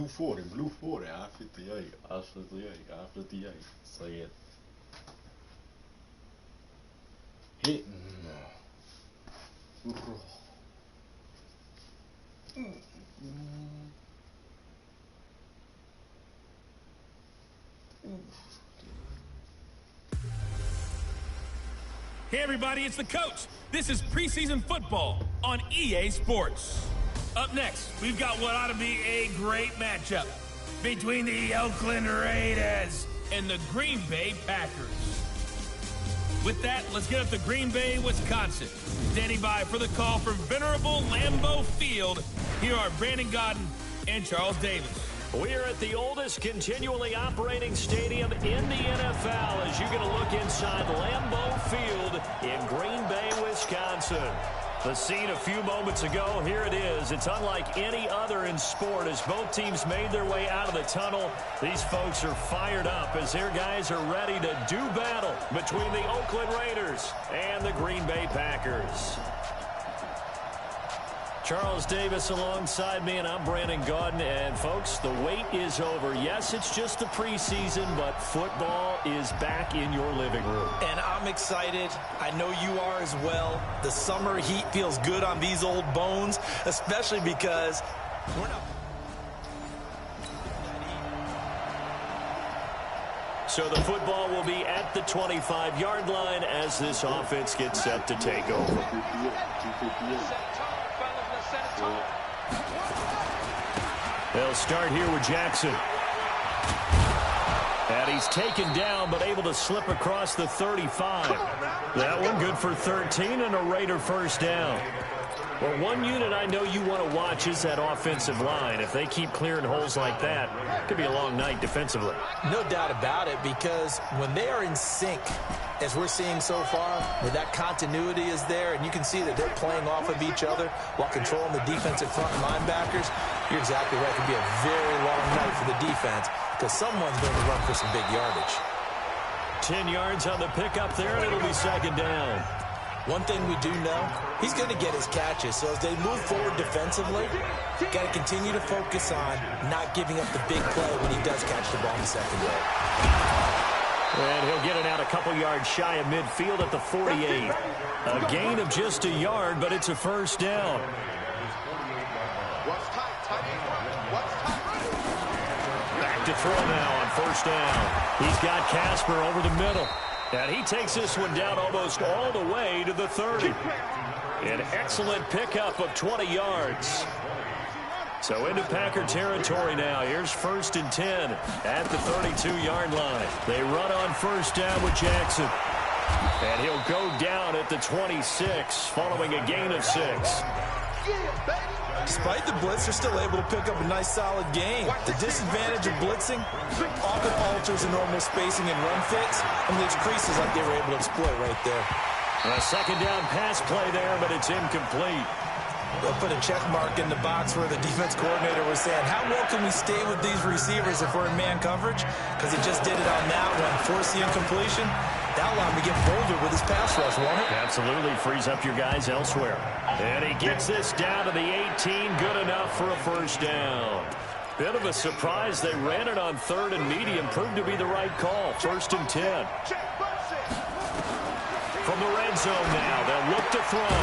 blue 40, blue 40, I-58, I-58, I-58. Say it. Hit. Hey everybody, it's the coach. This is preseason football on EA Sports. Up next, we've got what ought to be a great matchup between the Oakland Raiders and the Green Bay Packers. With that, let's get up to Green Bay, Wisconsin. Standing by for the call from venerable Lambeau Field, here are Brandon Gaudin and Charles Davis. We are at the oldest continually operating stadium in the NFL as you get a look inside Lambeau Field in Green Bay, Wisconsin. The scene a few moments ago, here it is. It's unlike any other in sport as both teams made their way out of the tunnel. These folks are fired up as their guys are ready to do battle between the Oakland Raiders and the Green Bay Packers. Charles Davis alongside me, and I'm Brandon Gaudin. And, folks, the wait is over. Yes, it's just the preseason, but football is back in your living room. And I'm excited. I know you are as well. The summer heat feels good on these old bones, especially because we're not... So the football will be at the 25-yard line as this offense gets set to take over. They'll start here with Jackson. And he's taken down but able to slip across the 35. That one good for 13 and a Raider first down. Well, one unit I know you want to watch is that offensive line. If they keep clearing holes like that, it could be a long night defensively. No doubt about it, because when they are in sync, as we're seeing so far, where that continuity is there, and you can see that they're playing off of each other while controlling the defensive front linebackers, you're exactly right. It could be a very long night for the defense because someone's going to run for some big yardage. 10 yards on the pickup there, and it'll be second down. One thing we do know, he's going to get his catches. So as they move forward defensively, got to continue to focus on not giving up the big play when he does catch the ball in the secondary. And he'll get it out a couple yards shy of midfield at the 48. A gain of just a yard, but it's a first down. Back to throw now on first down. He's got Casper over the middle. And he takes this one down almost all the way to the 30. An excellent pickup of 20 yards. So into Packer territory now. Here's first and 10 at the 32-yard line. They run on first down with Jackson. And he'll go down at the 26 following a gain of 6. Despite the blitz, they're still able to pick up a nice, solid gain. The disadvantage of blitzing often alters the normal spacing and run fits, and leaves creases like they were able to exploit right there. A second down pass play there, but it's incomplete. They'll put a check mark in the box where the defense coordinator was saying, how well can we stay with these receivers if we're in man coverage? Because he just did it on that one. Force the incompletion. That'll allow him to get bolder with his pass rush, won't it? Absolutely. Frees up your guys elsewhere. And he gets this down to the 18. Good enough for a first down. Bit of a surprise. They ran it on third and medium. Proved to be the right call. First and 10. From the red zone now, they'll look to throw.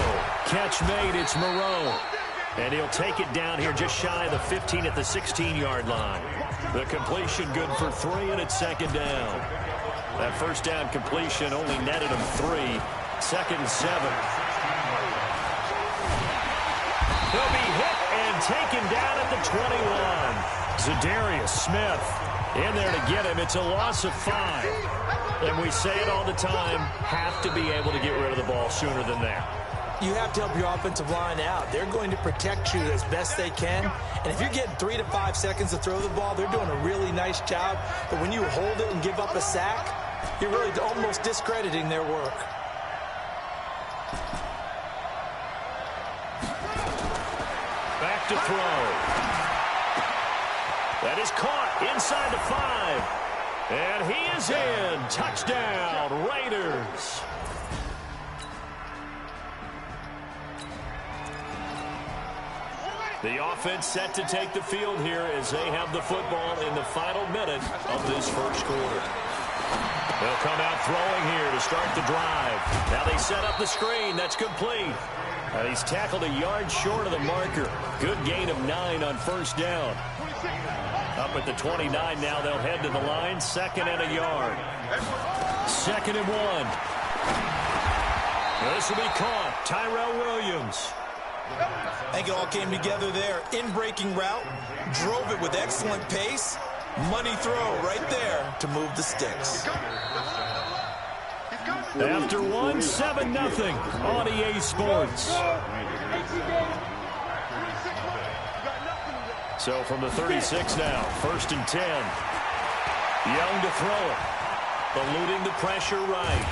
Catch made, it's Moreau. And he'll take it down here just shy of the 15 at the 16-yard line. The completion good for 3, and it's second down. That first down completion only netted him 3. Second and 7. He'll be hit and taken down at the 21. Zadarius Smith in there to get him. It's a loss of 5. And we say it all the time, have to be able to get rid of the ball sooner than that. You have to help your offensive line out. They're going to protect you as best they can. And if you're getting 3 to 5 seconds to throw the ball, they're doing a really nice job. But when you hold it and give up a sack, you're really almost discrediting their work. Back to throw. That is caught inside the 5. And he is in. Touchdown, Raiders. The offense set to take the field here as they have the football in the final minute of this first quarter. They'll come out throwing here to start the drive. Now they set up the screen. That's complete. He's tackled a yard short of the marker. Good gain of 9 on first down. Up at the 29 now, they'll head to the line. 2nd and a yard. 2nd and 1. This will be caught. Tyrell Williams. I think it all came together there. In-breaking route. Drove it with excellent pace. Money throw right there to move the sticks. After 1, 7-0 on EA Sports. So from the 36 now, 1st and 10. Young to throw it. Eluding the pressure right.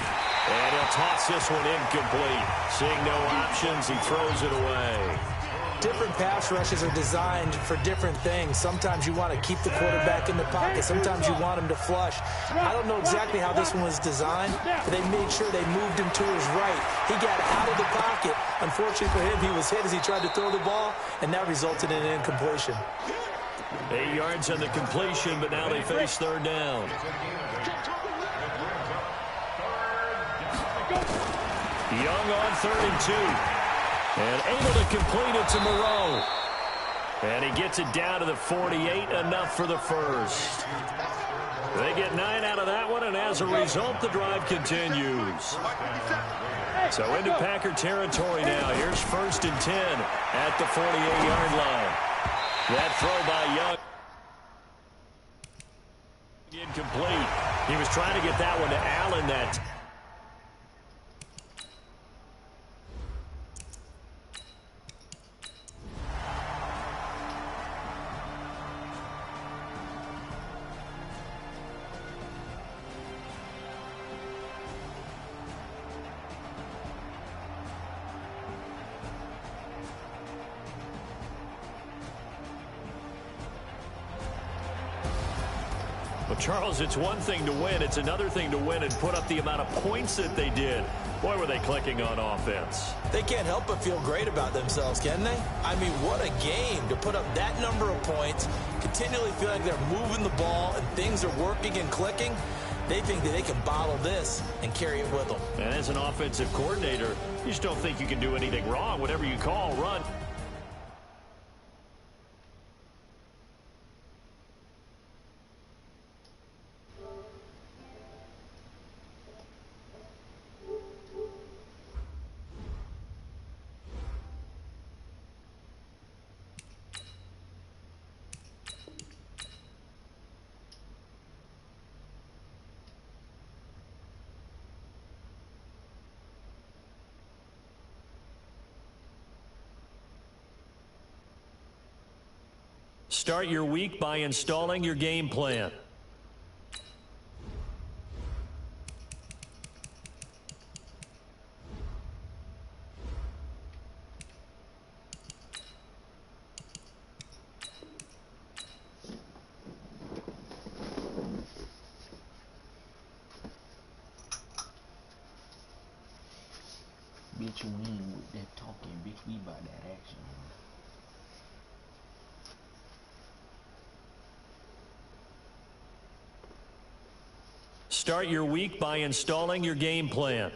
And he'll toss this one incomplete. Seeing no options, he throws it away. Different pass rushes are designed for different things. Sometimes you want to keep the quarterback in the pocket. Sometimes you want him to flush. I don't know exactly how this one was designed, but they made sure they moved him to his right. He got out of the pocket. Unfortunately for him, he was hit as he tried to throw the ball, and that resulted in an incompletion. 8 yards on the completion, but now they face 3rd down. Young on 3rd and 2. And able to complete it to Moreau. And he gets it down to the 48, enough for the first. They get 9 out of that one, and as a result, the drive continues. So into Packer territory now. Here's 1st and 10 at the 48-yard line. That throw by Young. Incomplete. He was trying to get that one to Allen that time. Charles, it's one thing to win. It's another thing to win and put up the amount of points that they did. Boy, were they clicking on offense. They can't help but feel great about themselves, can they? I mean, what a game to put up that number of points, continually feel like they're moving the ball and things are working and clicking. They think that they can bottle this and carry it with them. And as an offensive coordinator, you just don't think you can do anything wrong. Whatever you call, run. Start your week by installing your game plan. Bitch, you in with that talking, bitch, we about that action. Start your week by installing your game plan.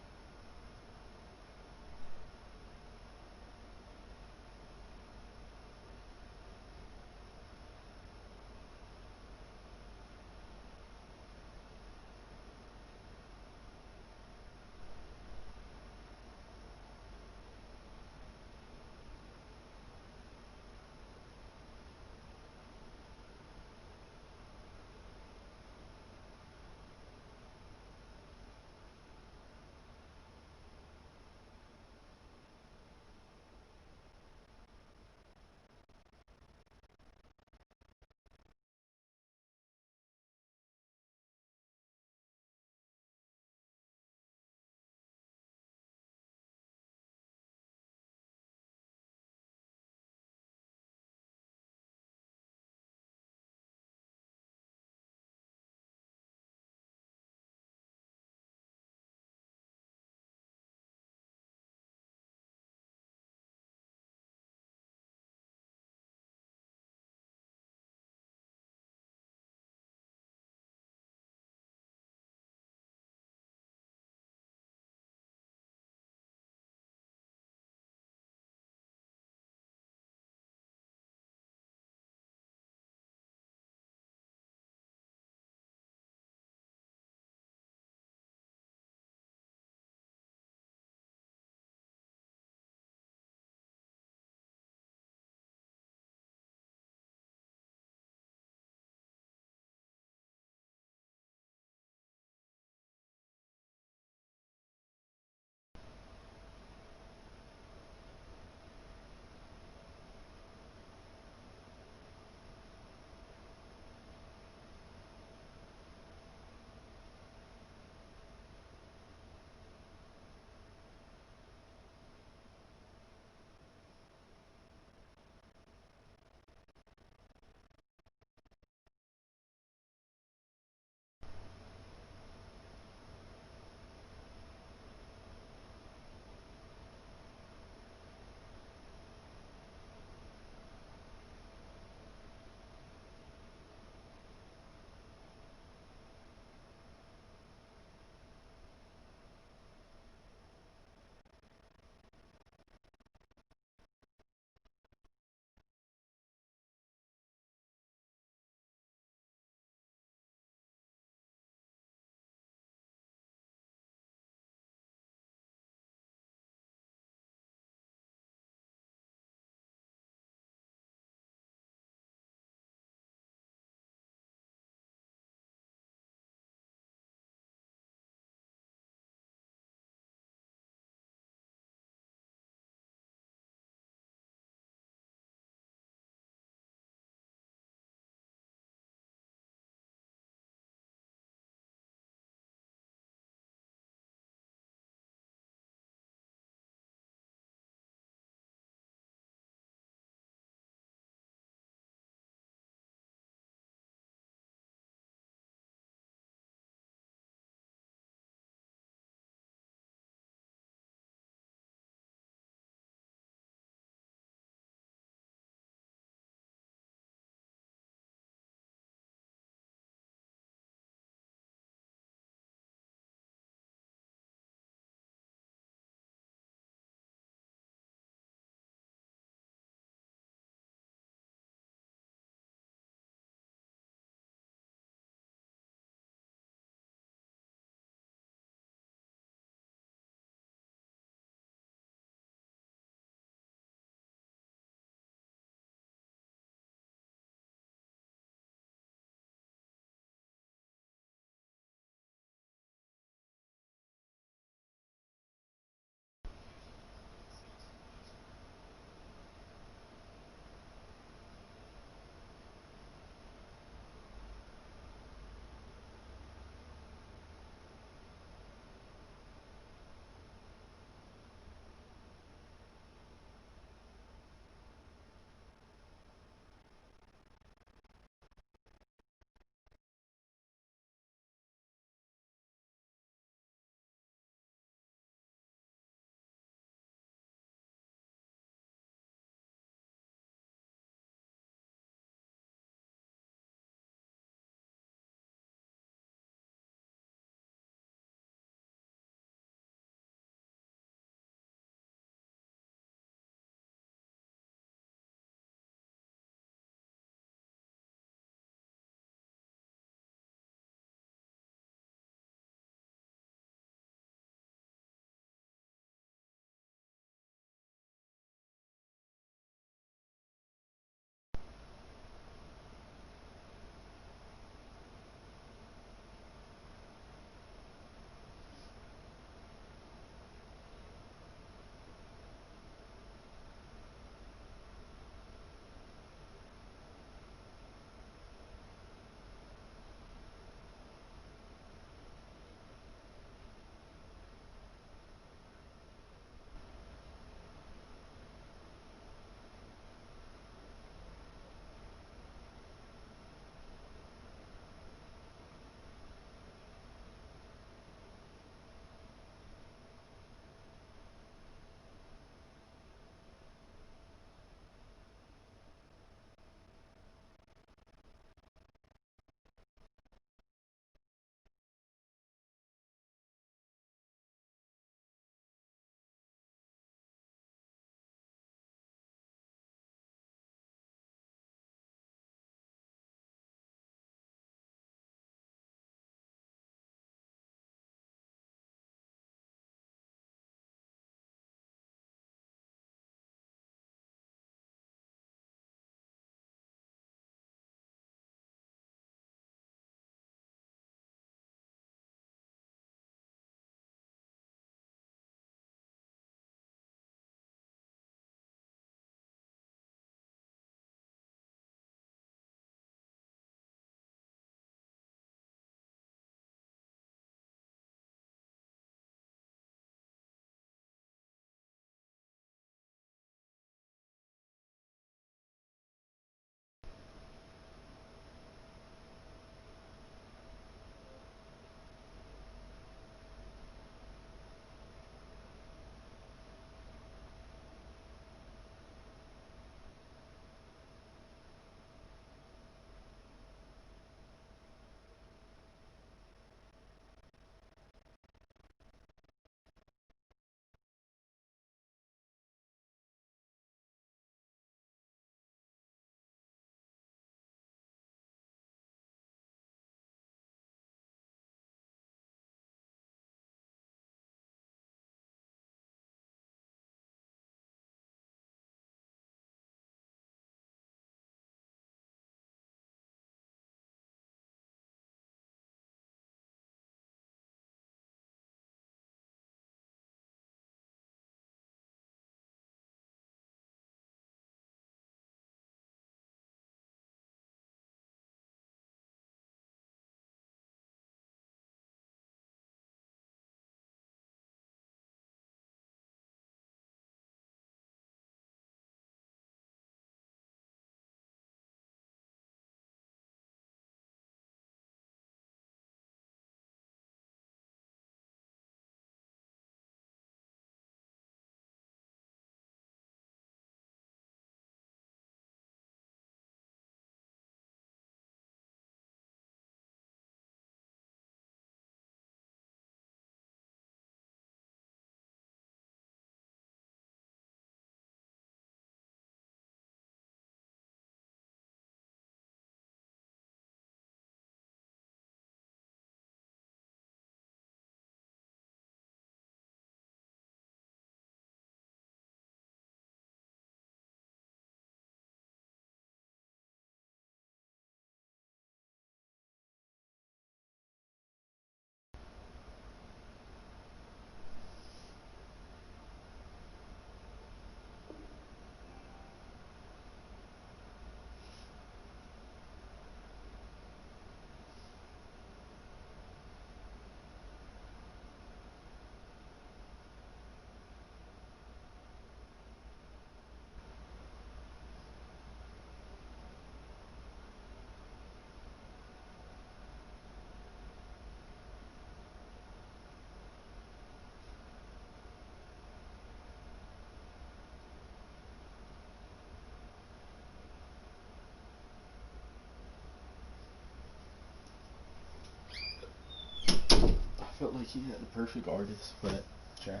felt like he had the perfect artist for that track.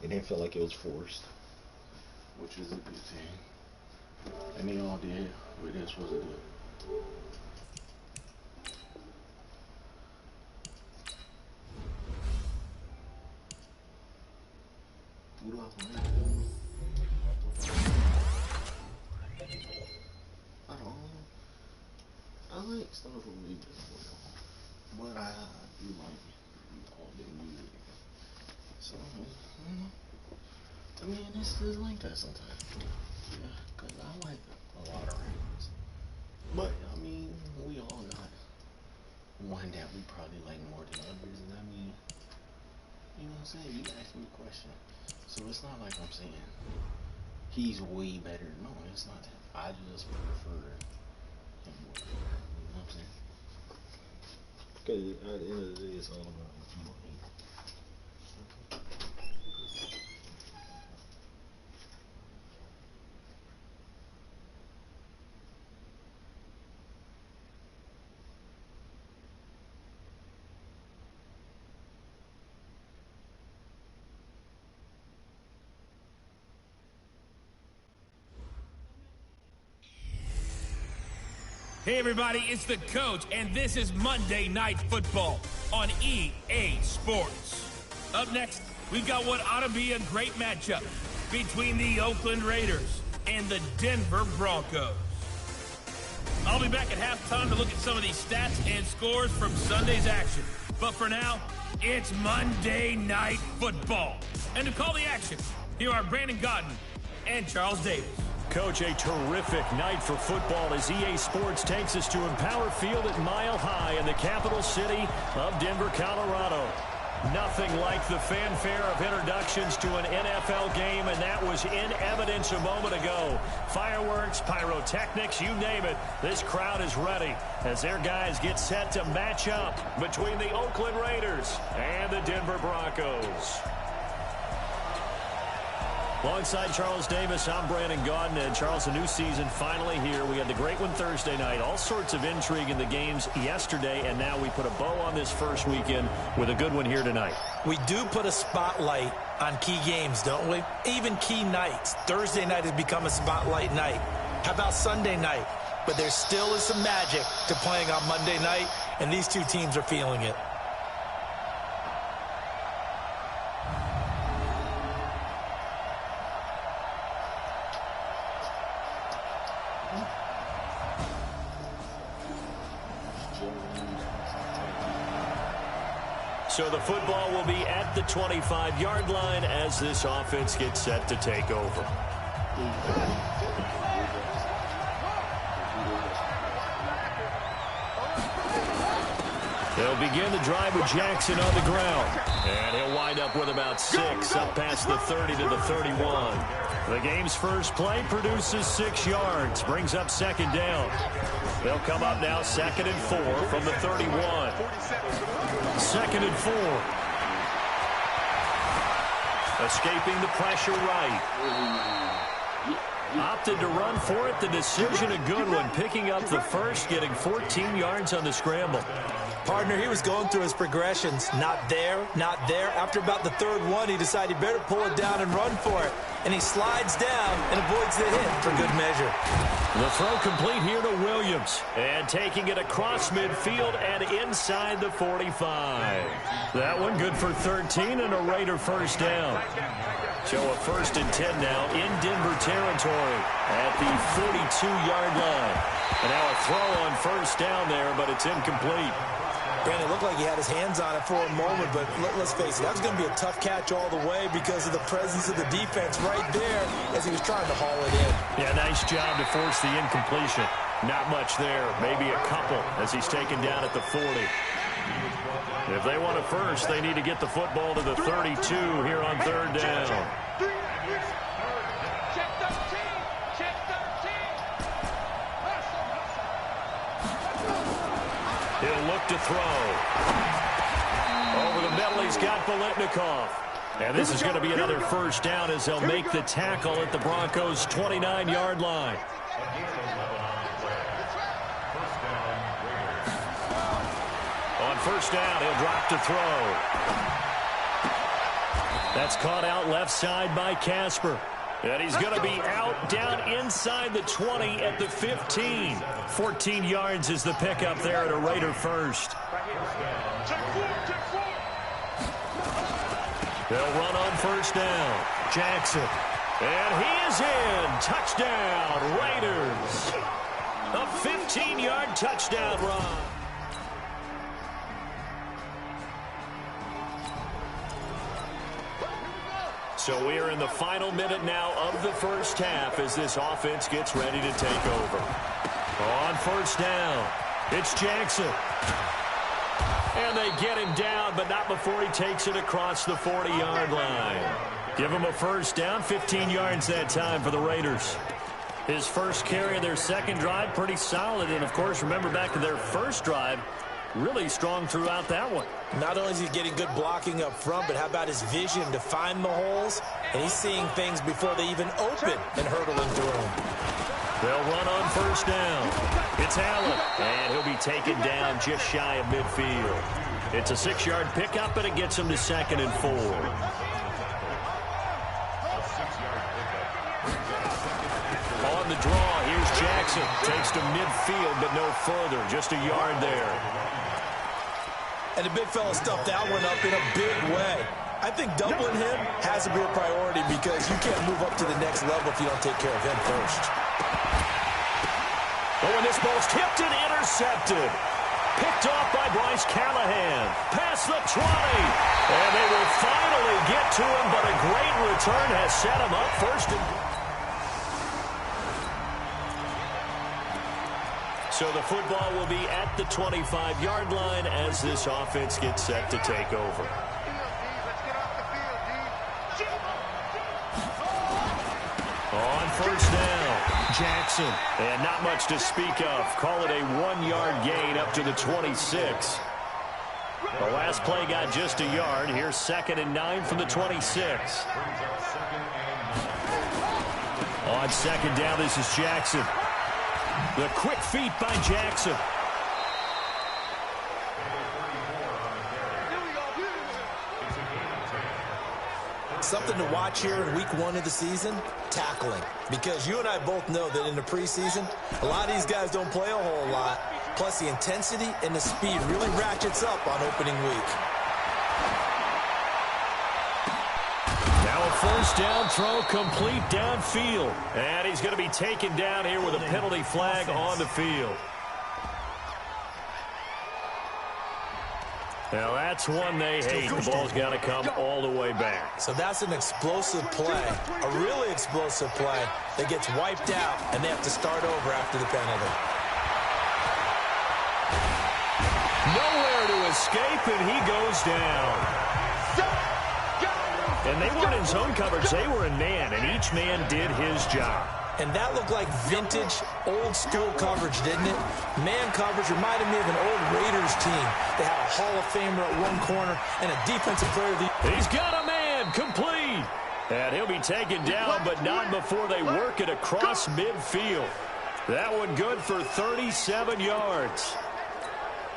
It didn't feel like it was forced. Which is a good thing. And they all did, but this was a good. Who do I like? I don't know. I like some of them music, but I do like all the music. So, I don't know. I mean, it's just like that sometimes. Yeah, because I like a lot of rappers. But, I mean, we all got one that we probably like more than others. And I mean, you know what I'm saying? You asked me a question. So it's not like I'm saying he's way better. No, it's not that. I just prefer him more. You know what I'm saying? Because at the end of the day, it's all about money. Hey everybody, it's the coach, and this is Monday Night Football on EA Sports. Up next, we've got what ought to be a great matchup between the Oakland Raiders and the Denver Broncos. I'll be back at halftime to look at some of these stats and scores from Sunday's action. But for now, it's Monday Night Football. And to call the action, here are Brandon Gaudin and Charles Davis. Coach, a terrific night for football as EA Sports takes us to Empower Field at Mile High in the capital city of Denver, Colorado. Nothing like the fanfare of introductions to an NFL game, and that was in evidence a moment ago. Fireworks, pyrotechnics, you name it. This crowd is ready as their guys get set to match up between the Oakland Raiders and the Denver Broncos. Alongside Charles Davis, I'm Brandon Gaudin. And Charles, a new season finally here. We had the great one Thursday night. All sorts of intrigue in the games yesterday, and now we put a bow on this first weekend with a good one here tonight. We do put a spotlight on key games, don't we? Even key nights. Thursday night has become a spotlight night. How about Sunday night? But there still is some magic to playing on Monday night, and these two teams are feeling it. So the football will be at the 25-yard line as this offense gets set to take over. They'll begin the drive with Jackson on the ground. And he'll wind up with about 6 up past the 30 to the 31. The game's first play produces 6 yards, brings up second down. They'll come up now 2nd and 4 from the 31. 2nd and 4. Escaping the pressure right. Opted to run for it. The decision a good one. Picking up the first, getting 14 yards on the scramble. Partner, he was going through his progressions. Not there, not there. After about the 3rd one, he decided he better pull it down and run for it. And he slides down and avoids the hit for good measure. The throw complete here to Williams. And taking it across midfield and inside the 45. That one good for 13 and a Raider first down. So a 1st and 10 now in Denver territory at the 42-yard line. And now a throw on 1st down there, but it's incomplete. And it looked like he had his hands on it for a moment, but let's face it, that was going to be a tough catch all the way because of the presence of the defense right there as he was trying to haul it in. Yeah, nice job to force the incompletion. Not much there, maybe a couple as he's taken down at the 40. If they want a first, they need to get the football to the 32 here on 3rd down. He'll look to throw. Over the middle, he's got Biletnikoff. And this is going to be another first down as they'll make the tackle at the Broncos' 29-yard line. On first down, he'll drop to throw. That's caught out left side by Casper. And he's going to be out down inside the 20 at the 15. 14 yards is the pickup there at a Raider first. They'll run on first down. Jackson. And he is in. Touchdown, Raiders. A 15-yard touchdown run. So we are in the final minute now of the first half as this offense gets ready to take over. On first down, it's Jackson. And they get him down, but not before he takes it across the 40-yard line. Give him a first down, 15 yards that time for the Raiders. His first carry of their second drive, pretty solid. And, of course, remember back to their first drive, really strong throughout that one. Not only is he getting good blocking up front, but how about his vision to find the holes? And he's seeing things before they even open and hurdling through them. They'll run on first down. It's Allen, and he'll be taken down just shy of midfield. It's a 6-yard pickup, and it gets him to 2nd and 4. On the draw, here's Jackson. Takes to midfield, but no further. Just a yard there. And the big fella stuffed that one up in a big way. I think doubling him has to be a priority because you can't move up to the next level if you don't take care of him first. Oh, and this ball's tipped and intercepted. Picked off by Bryce Callahan. Past the 20. And they will finally get to him, but a great return has set him up first and... So the football will be at the 25-yard line as this offense gets set to take over. On first down, Jackson. And not much to speak of. Call it a 1-yard gain up to the 26. The last play got just a yard. Here's 2nd and 9 from the 26. On second down, this is Jackson. The quick feet by Jackson. Something to watch here in week 1 of the season, tackling. Because you and I both know that in the preseason, a lot of these guys don't play a whole lot. Plus the intensity and the speed really ratchets up on opening week. Now a first down throw complete downfield. And he's going to be taken down here with a penalty flag on the field. Now that's one they hate. The ball's got to come all the way back. So that's an explosive play, a really explosive play that gets wiped out, and they have to start over after the penalty. Nowhere to escape, and he goes down. And they weren't in zone coverage. They were in man, and each man did his job. And that looked like vintage, old-school coverage, didn't it? Man coverage reminded me of an old Raiders team. They had a Hall of Famer at one corner and a defensive player. He's got a man, complete. And he'll be taken down, but not before they work it across midfield. That one good for 37 yards.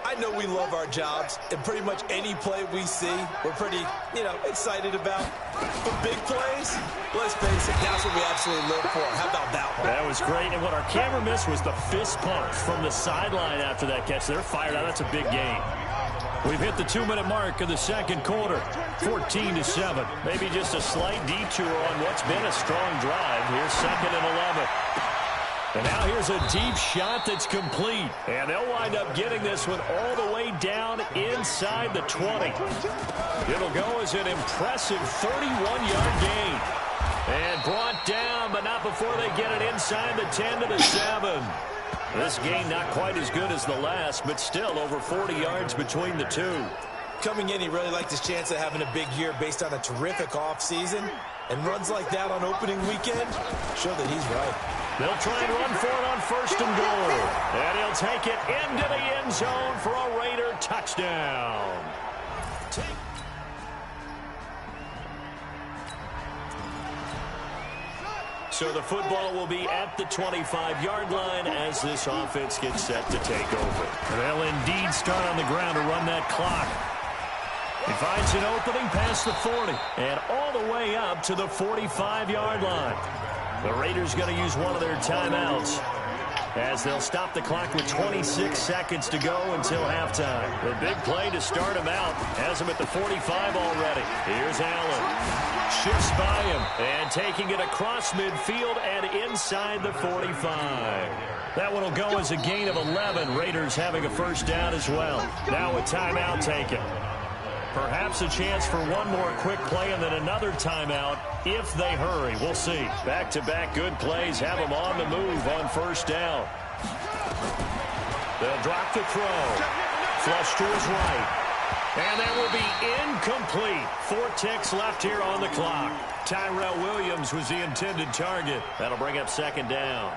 I know we love our jobs, and pretty much any play we see, we're pretty, excited about. But big plays, let's face it, that's what we absolutely live for. How about that one? That was great, and what our camera missed was the fist pump from the sideline after that catch. They're fired out. That's a big game. We've hit the 2-minute mark of the second quarter, 14-7. Maybe just a slight detour on what's been a strong drive. Here's 2nd and 11. And now here's a deep shot that's complete. And they'll wind up getting this one all the way down inside the 20. It'll go as an impressive 31-yard gain. And brought down, but not before they get it inside the 10 to the 7. This gain not quite as good as the last, but still over 40 yards between the two. Coming in, he really liked his chance of having a big year based on a terrific offseason. And runs like that on opening weekend show that he's right. They'll try and run for it on 1st and goal. And he'll take it into the end zone for a Raider touchdown. So the football will be at the 25-yard line as this offense gets set to take over. They'll indeed start on the ground to run that clock. He finds an opening past the 40 and all the way up to the 45-yard line. The Raiders going to use one of their timeouts as they'll stop the clock with 26 seconds to go until halftime. The big play to start him out has him at the 45 already. Here's Allen. Shifts by him and taking it across midfield and inside the 45. That one will go as a gain of 11. Raiders having a first down as well. Now a timeout taken. Perhaps a chance for one more quick play and then another timeout if they hurry. We'll see. Back-to-back good plays have them on the move on first down. They'll drop the throw. Flush to his right. And that will be incomplete. 4 ticks left here on the clock. Tyrell Williams was the intended target. That'll bring up second down.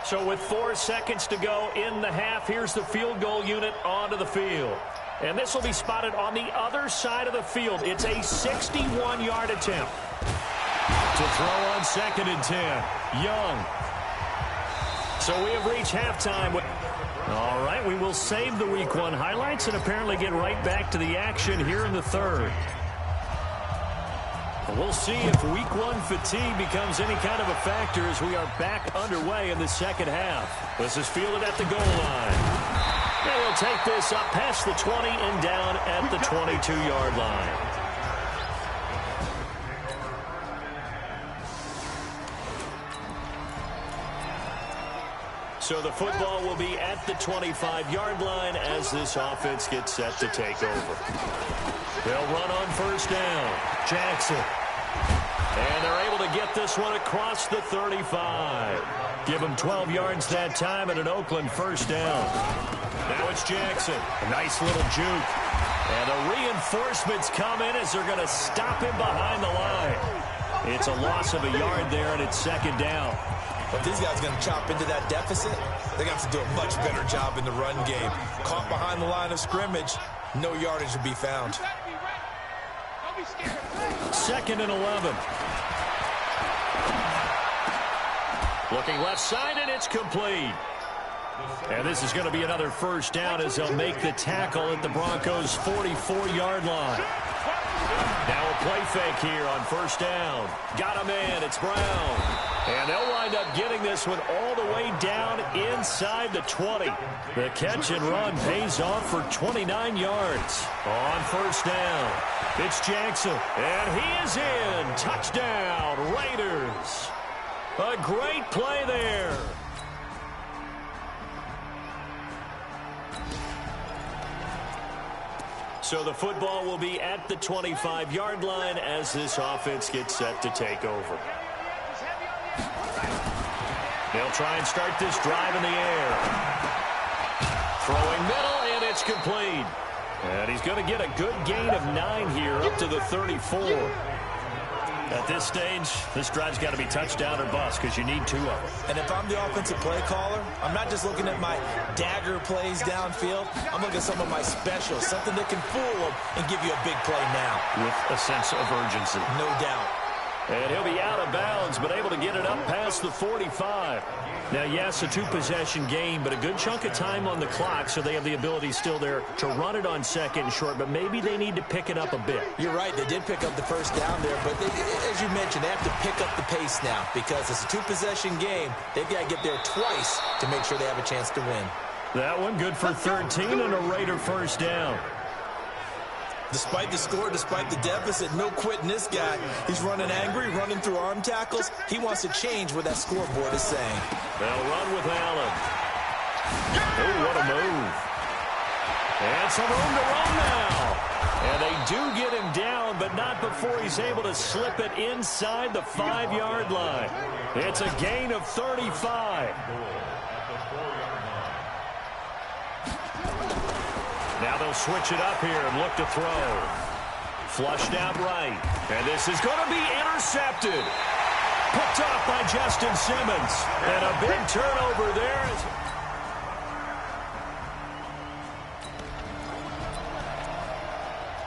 So with 4 seconds to go in the half, here's the field goal unit onto the field. And this will be spotted on the other side of the field. It's a 61-yard attempt. To throw on 2nd and 10. Young. So we have reached halftime. All right, we will save the Week 1 highlights and apparently get right back to the action here in the third. And we'll see if Week 1 fatigue becomes any kind of a factor as we are back underway in the second half. This is fielded at the goal line. And we'll take this up past the 20 and down at the 22-yard line. So the football will be at the 25-yard line as this offense gets set to take over. They'll run on first down. Jackson. And they're able to get this one across the 35. Give them 12 yards that time and an Oakland first down. Now it's Jackson. A nice little juke. And the reinforcements come in as they're going to stop him behind the line. It's a loss of a yard there, and it's second down. If these guys are going to chop into that deficit, they're going to have to do a much better job in the run game. Caught behind the line of scrimmage, no yardage to be found. 2nd and 11. Looking left side, and it's complete. And this is going to be another first down as they'll make the tackle at the Broncos' 44-yard line. Now a play fake here on first down. Got him in. It's Brown. And they'll wind up getting this one all the way down inside the 20. The catch and run pays off for 29 yards on first down. It's Jackson, and he is in. Touchdown, Raiders. A great play there. So the football will be at the 25-yard line as this offense gets set to take over. They'll try and start this drive in the air. Throwing middle, and it's complete. And he's going to get a good gain of 9 here up to the 34. At this stage, this drive's got to be touchdown or bust because you need 2 of them. And if I'm the offensive play caller, I'm not just looking at my dagger plays downfield. I'm looking at some of my specials, something that can fool them and give you a big play now. With a sense of urgency. No doubt. And he'll be out of bounds, but able to get it up past the 45. Now, yes, a 2-possession game, but a good chunk of time on the clock, so they have the ability still there to run it on 2nd and short, but maybe they need to pick it up a bit. You're right. They did pick up the first down there, but as you mentioned, they have to pick up the pace now because it's a 2-possession game. They've got to get there twice to make sure they have a chance to win. That one good for 13 and a Raider first down. Despite the score, despite the deficit, no quitting this guy. He's running angry, running through arm tackles. He wants to change what that scoreboard is saying. They'll run with Allen. Oh, what a move. And some room to run now. And they do get him down, but not before he's able to slip it inside the 5-yard line. It's a gain of 35. Now they'll switch it up here and look to throw. Flushed out right. And this is going to be intercepted. Picked off by Justin Simmons. And a big turnover there.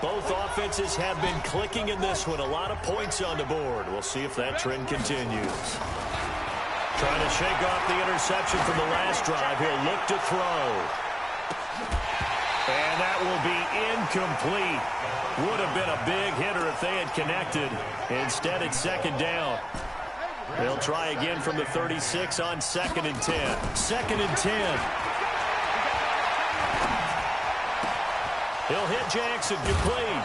Both offenses have been clicking in this one. A lot of points on the board. We'll see if that trend continues. Trying to shake off the interception from the last drive. He'll look to throw. And that will be incomplete. Would have been a big hitter if they had connected. Instead, it's second down. They'll try again from the 36 on 2nd and 10. 2nd and 10. He'll hit Jackson, complete.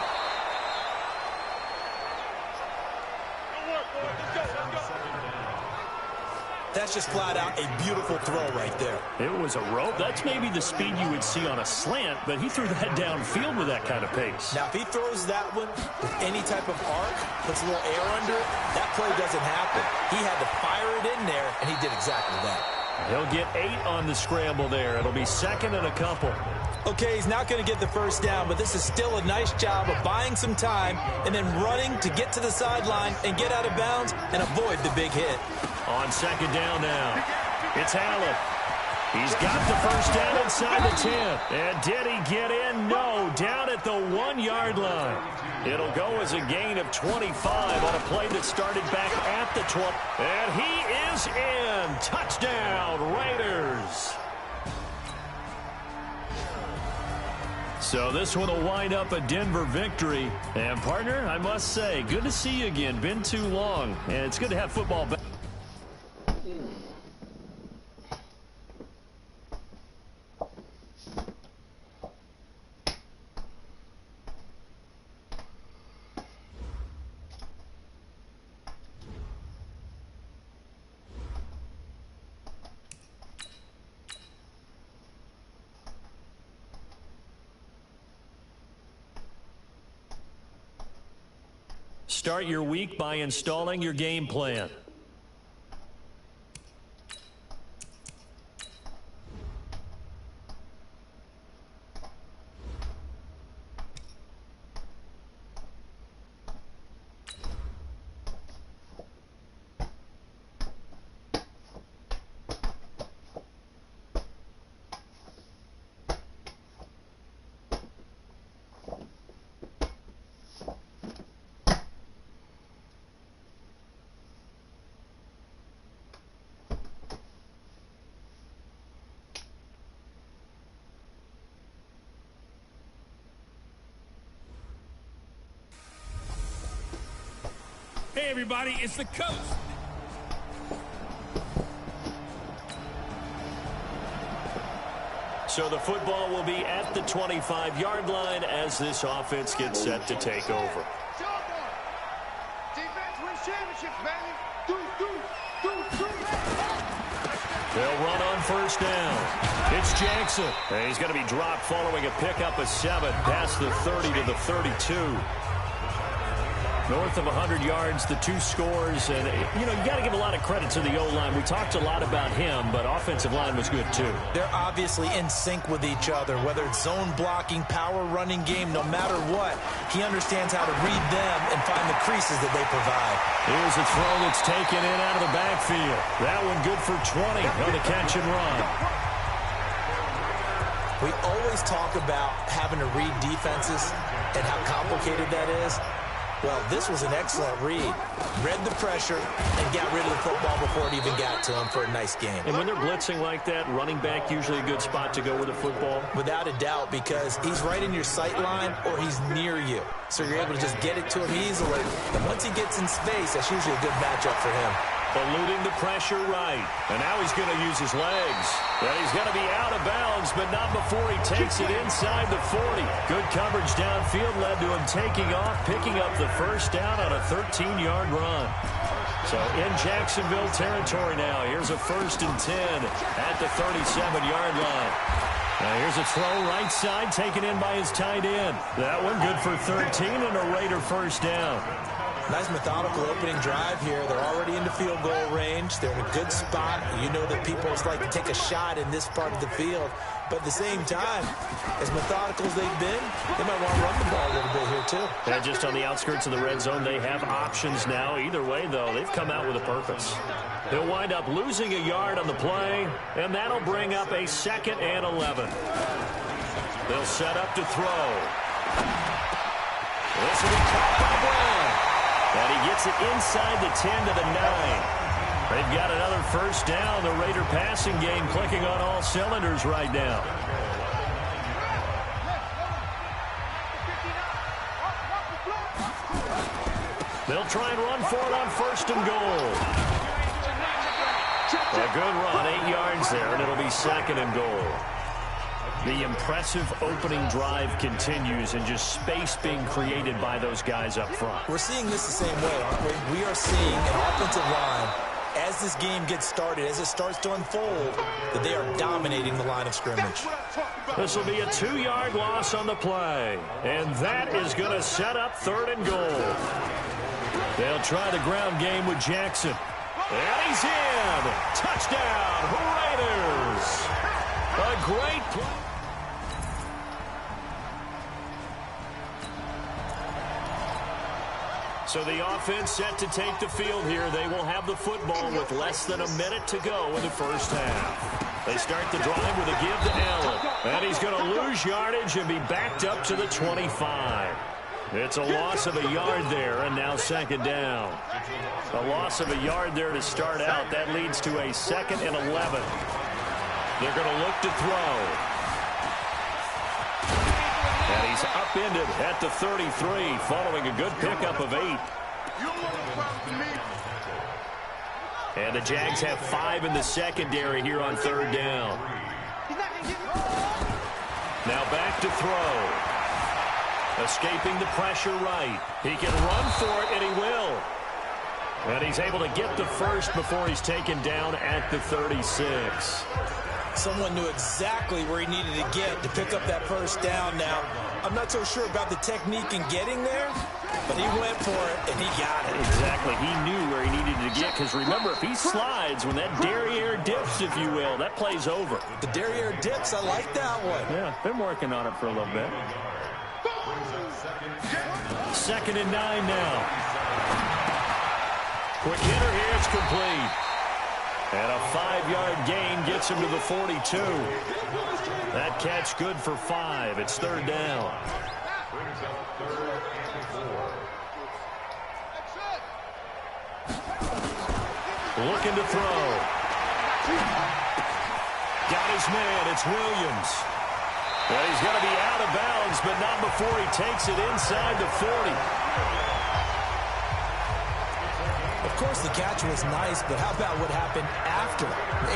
That's just flat out a beautiful throw right there. It was a rope. That's maybe the speed you would see on a slant, but he threw that downfield with that kind of pace. Now, if he throws that one with any type of arc, puts a little air under it, that play doesn't happen. He had to fire it in there, and he did exactly that. He'll get 8 on the scramble there. It'll be 2nd and a couple. Okay, he's not going to get the first down, but this is still a nice job of buying some time and then running to get to the sideline and get out of bounds and avoid the big hit. On 2nd down now, it's Allen. He's got the first down inside the 10. And did he get in? No, down at the 1-yard line. It'll go as a gain of 25 on a play that started back at the 20. And he is in. Touchdown, Raiders. So this one will wind up a Denver victory. And, partner, I must say, good to see you again. Been too long. And it's good to have football back. Start your week by installing your game plan. Hey, everybody, it's the coach. So the football will be at the 25-yard line as this offense gets set to take over. They'll run on first down. It's Jackson. And he's going to be dropped following a pickup of 7 past the 30 to the 32. North of 100 yards, the 2 scores. And, you know, you got to give a lot of credit to the O-line. We talked a lot about him, but offensive line was good, too. They're obviously in sync with each other, whether it's zone blocking, power running game, no matter what. He understands how to read them and find the creases that they provide. Here's a throw that's taken in out of the backfield. That one good for 20 on the catch and run. We always talk about having to read defenses and how complicated that is. Well, this was an excellent read. Read the pressure and got rid of the football before it even got to him for a nice game. And when they're blitzing like that, running back usually a good spot to go with the football? Without a doubt, because he's right in your sight line or he's near you. So you're able to just get it to him easily. And once he gets in space, that's usually a good matchup for him. Eluding the pressure right. And now he's going to use his legs. And he's going to be out of bounds, but not before he takes it inside the 40. Good coverage downfield led to him taking off, picking up the first down on a 13-yard run. So in Jacksonville territory now. Here's a 1st and 10 at the 37-yard line. Now here's a throw right side taken in by his tight end. That one good for 13 and a Raider first down. Nice methodical opening drive here. They're already into field goal range. They're in a good spot. You know that people just like to take a shot in this part of the field. But at the same time, as methodical as they've been, they might want to run the ball a little bit here too. And just on the outskirts of the red zone, they have options now. Either way, though, they've come out with a purpose. They'll wind up losing a yard on the play, and that'll bring up a 2nd and 11. They'll set up to throw. This will be caught by Brown. And he gets it inside the 10 to the 9. They've got another first down. The Raider passing game clicking on all cylinders right now. They'll try and run for it on first and goal. A good run, 8 yards there, and it'll be second and goal. The impressive opening drive continues, and just space being created by those guys up front. We're seeing this the same way, aren't we? We are seeing an offensive line, as this game gets started, as it starts to unfold, that they are dominating the line of scrimmage. This will be a 2-yard loss on the play, and that is going to set up third and goal. They'll try the ground game with Jackson. And he's in. Touchdown, Raiders. A great play. So the offense set to take the field here. They will have the football with less than a minute to go in the first half. They start the drive with a give to Allen. And he's going to lose yardage and be backed up to the 25. It's a loss of a yard there, and now second down. A loss of a yard there to start out. That leads to a 2nd and 11. They're going to look to throw. And he's upended at the 33, following a good pickup of 8. And the Jags have 5 in the secondary here on third down. Now back to throw. Escaping the pressure right. He can run for it, and he will. And he's able to get the first before he's taken down at the 36. Someone knew exactly where he needed to get to pick up that first down. Now, I'm not so sure about the technique in getting there, but he went for it, and he got it. Exactly. He knew where he needed to get, because remember, if he slides, when that derriere dips, if you will, that play's over. The derriere dips, I like that one. Yeah, been working on it for a little bit. 2nd and 9 now. Quick hitter here, it's complete. And a 5-yard gain gets him to the 42. That catch good for 5. It's third down. Looking to throw. Got his man, it's Williams. Well, he's going to be out of bounds, but not before he takes it inside the 40. Of course, the catch was nice, but how about what happened after?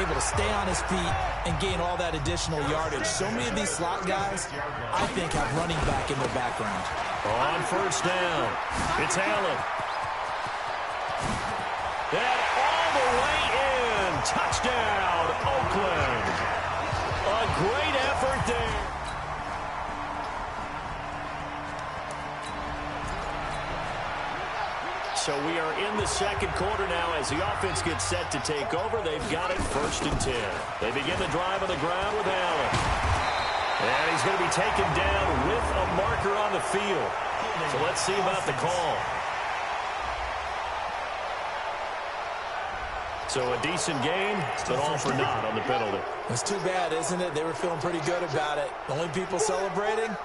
Able to stay on his feet and gain all that additional yardage. So many of these slot guys, I think, have running back in their background. On first down, it's Allen. And all the way in. Touchdown, Oakland. A great effort there. So we are in the second quarter now as the offense gets set to take over. They've got it 1st and 10. They begin the drive on the ground with Allen. And he's going to be taken down with a marker on the field. So let's see about the call. So a decent game, but all for naught on the penalty. It's too bad, isn't it? They were feeling pretty good about it. The only people celebrating,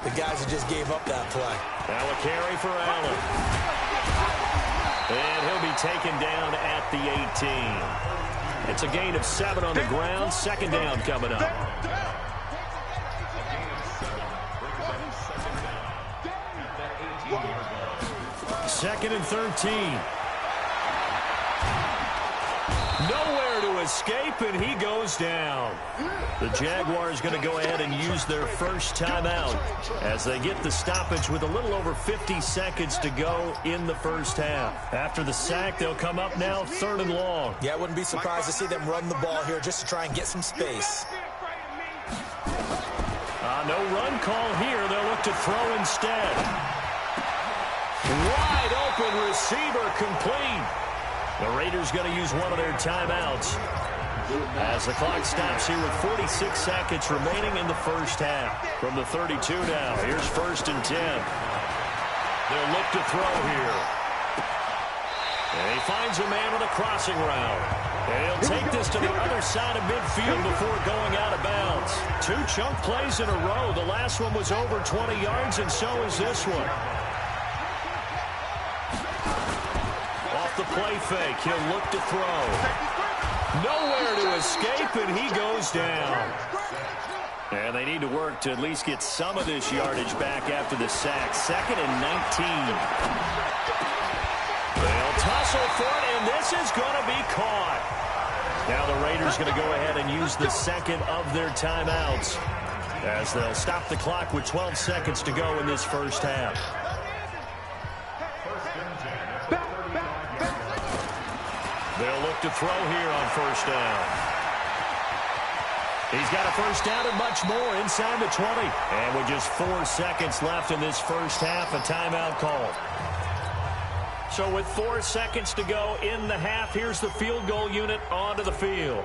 the guys who just gave up that play. Now a carry for Allen. And he'll be taken down at the 18. It's a gain of 7 on the ground. 2nd down coming up. 2nd and 13. Nowhere to escape, and he goes down. The Jaguars going to go ahead and use their first timeout as they get the stoppage with a little over 50 seconds to go in the first half. After the sack, they'll come up now 3rd and long. Yeah, I wouldn't be surprised to see them run the ball here just to try and get some space. No run call here. They'll look to throw instead. Wide open receiver complete. The Raiders going to use one of their timeouts as the clock stops here with 46 seconds remaining in the first half. From the 32 now, here's 1st and 10. They'll look to throw here. And he finds a man with a crossing route. And he'll take this to the other side of midfield before going out of bounds. 2 chunk plays in a row. The last one was over 20 yards, and so is this one. fake. He'll look to throw. Nowhere to escape, and he goes down. And they need to work to at least get some of this yardage back after the sack. 2nd and 19. They'll tussle for it, and this is going to be caught. Now the Raiders going to go ahead and use the second of their timeouts as they'll stop the clock with 12 seconds to go in this first half. They'll look to throw here on first down. He's got a first down and much more inside the 20. And with just 4 seconds left in this first half, a timeout called. So with 4 seconds to go in the half, here's the field goal unit onto the field.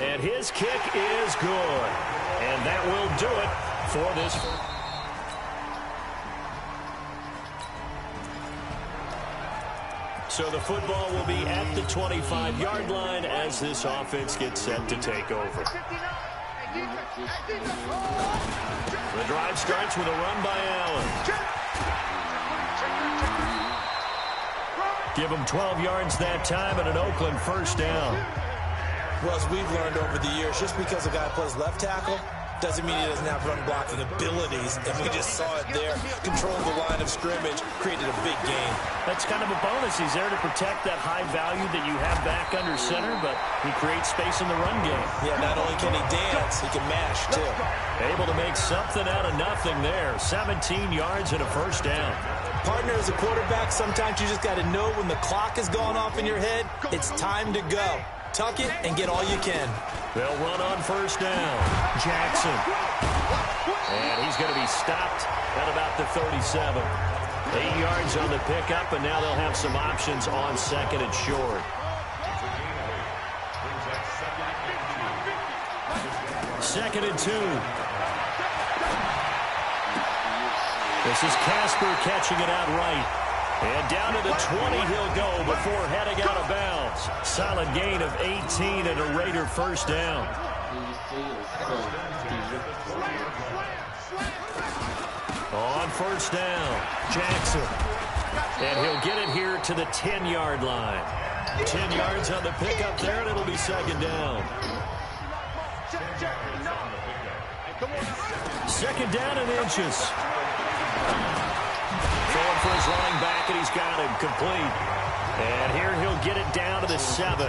And his kick is good. And that will do it for this. So the football will be at the 25-yard line as this offense gets set to take over. The drive starts with a run by Allen. Give him 12 yards that time and an Oakland first down. Well, as we've learned over the years, just because a guy plays left tackle doesn't mean he doesn't have run blocking abilities. And we just saw it there. Controlled the line of scrimmage, created a big game. That's kind of a bonus. He's there to protect that high value that you have back under center, but he creates space in the run game. Yeah, not only can he dance, he can mash, too. Able to make something out of nothing there. 17 yards and a first down. Partner, as a quarterback, sometimes you just got to know when the clock is going off in your head, it's time to go. Tuck it and get all you can. They'll run on first down. Jackson. And he's going to be stopped at about the 37. 8 yards on the pickup, and now they'll have some options on second and short. Second and 2. This is Casper catching it out right. And down to the 20 he'll go before heading out of bounds. Solid gain of 18 and a Raider first down. On first down, Jackson. And he'll get it here to the 10-yard line. 10 yards on the pickup there, and it'll be second down. Second down and inches. Throwing for his running back, and he's got him complete. And here he'll get it down to the 7.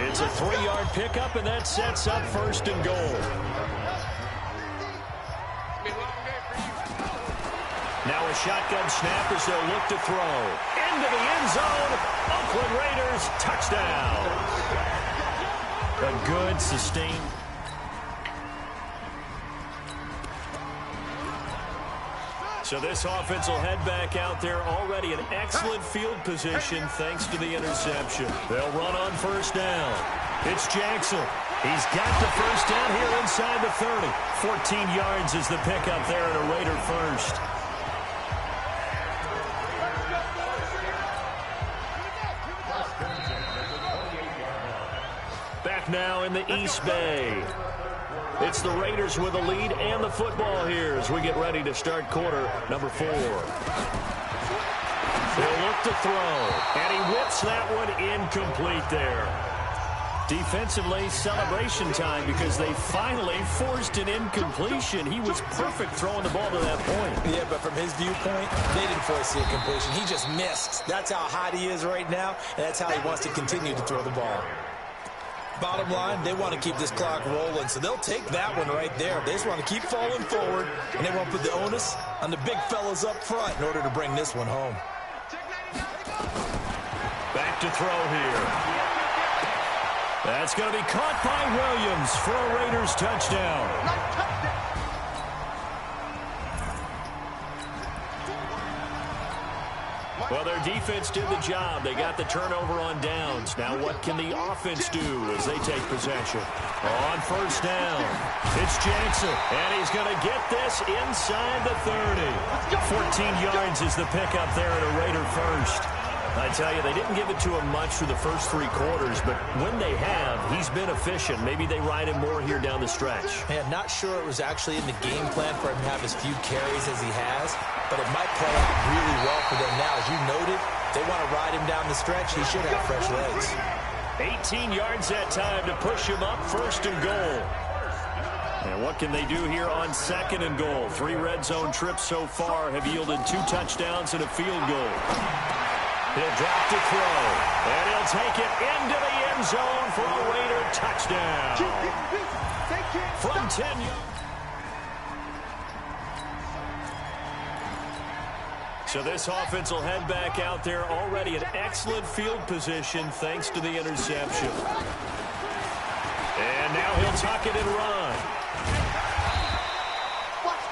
It's a 3-yard pickup, and that sets up first and goal. Now a shotgun snap as they'll look to throw. Into the end zone. Oakland Raiders touchdown. A good, sustained. So this offense will head back out there already in excellent field position thanks to the interception. They'll run on first down. It's Jackson. He's got the first down here inside the 30. 14 yards is the pickup there at a Raider first. Back now in the East Bay. It's the Raiders with a lead and the football here as we get ready to start quarter number 4. They'll look to throw, and he whips that one incomplete there. Defensively, celebration time because they finally forced an incompletion. He was perfect throwing the ball to that point. Yeah, but from his viewpoint, they didn't force the incompletion. He just missed. That's how hot he is right now, and that's how he wants to continue to throw the ball. Bottom line, they want to keep this clock rolling, so they'll take that one right there. They just want to keep falling forward, and they want to put the onus on the big fellas up front in order to bring this one home. Back to throw here. That's going to be caught by Williams for a Raiders touchdown. Well, their defense did the job. They got the turnover on downs. Now what can the offense do as they take possession? On first down, it's Jackson, and he's going to get this inside the 30. 14 yards is the pickup there at a Raider first. I tell you, they didn't give it to him much through the first 3 quarters, but when they have, he's been efficient. Maybe they ride him more here down the stretch. Man, not sure it was actually in the game plan for him to have as few carries as he has, but it might play out really well for them now. As you noted, they want to ride him down the stretch. He should have fresh legs. 18 yards that time to push him up, 1st and goal. And what can they do here on 2nd and goal? 3 red zone trips so far have yielded 2 touchdowns and a field goal. He'll drop to throw, and he'll take it into the end zone for a Raider touchdown. From 10 yards. So this offense will head back out there, already in excellent field position thanks to the interception. And now he'll tuck it and run.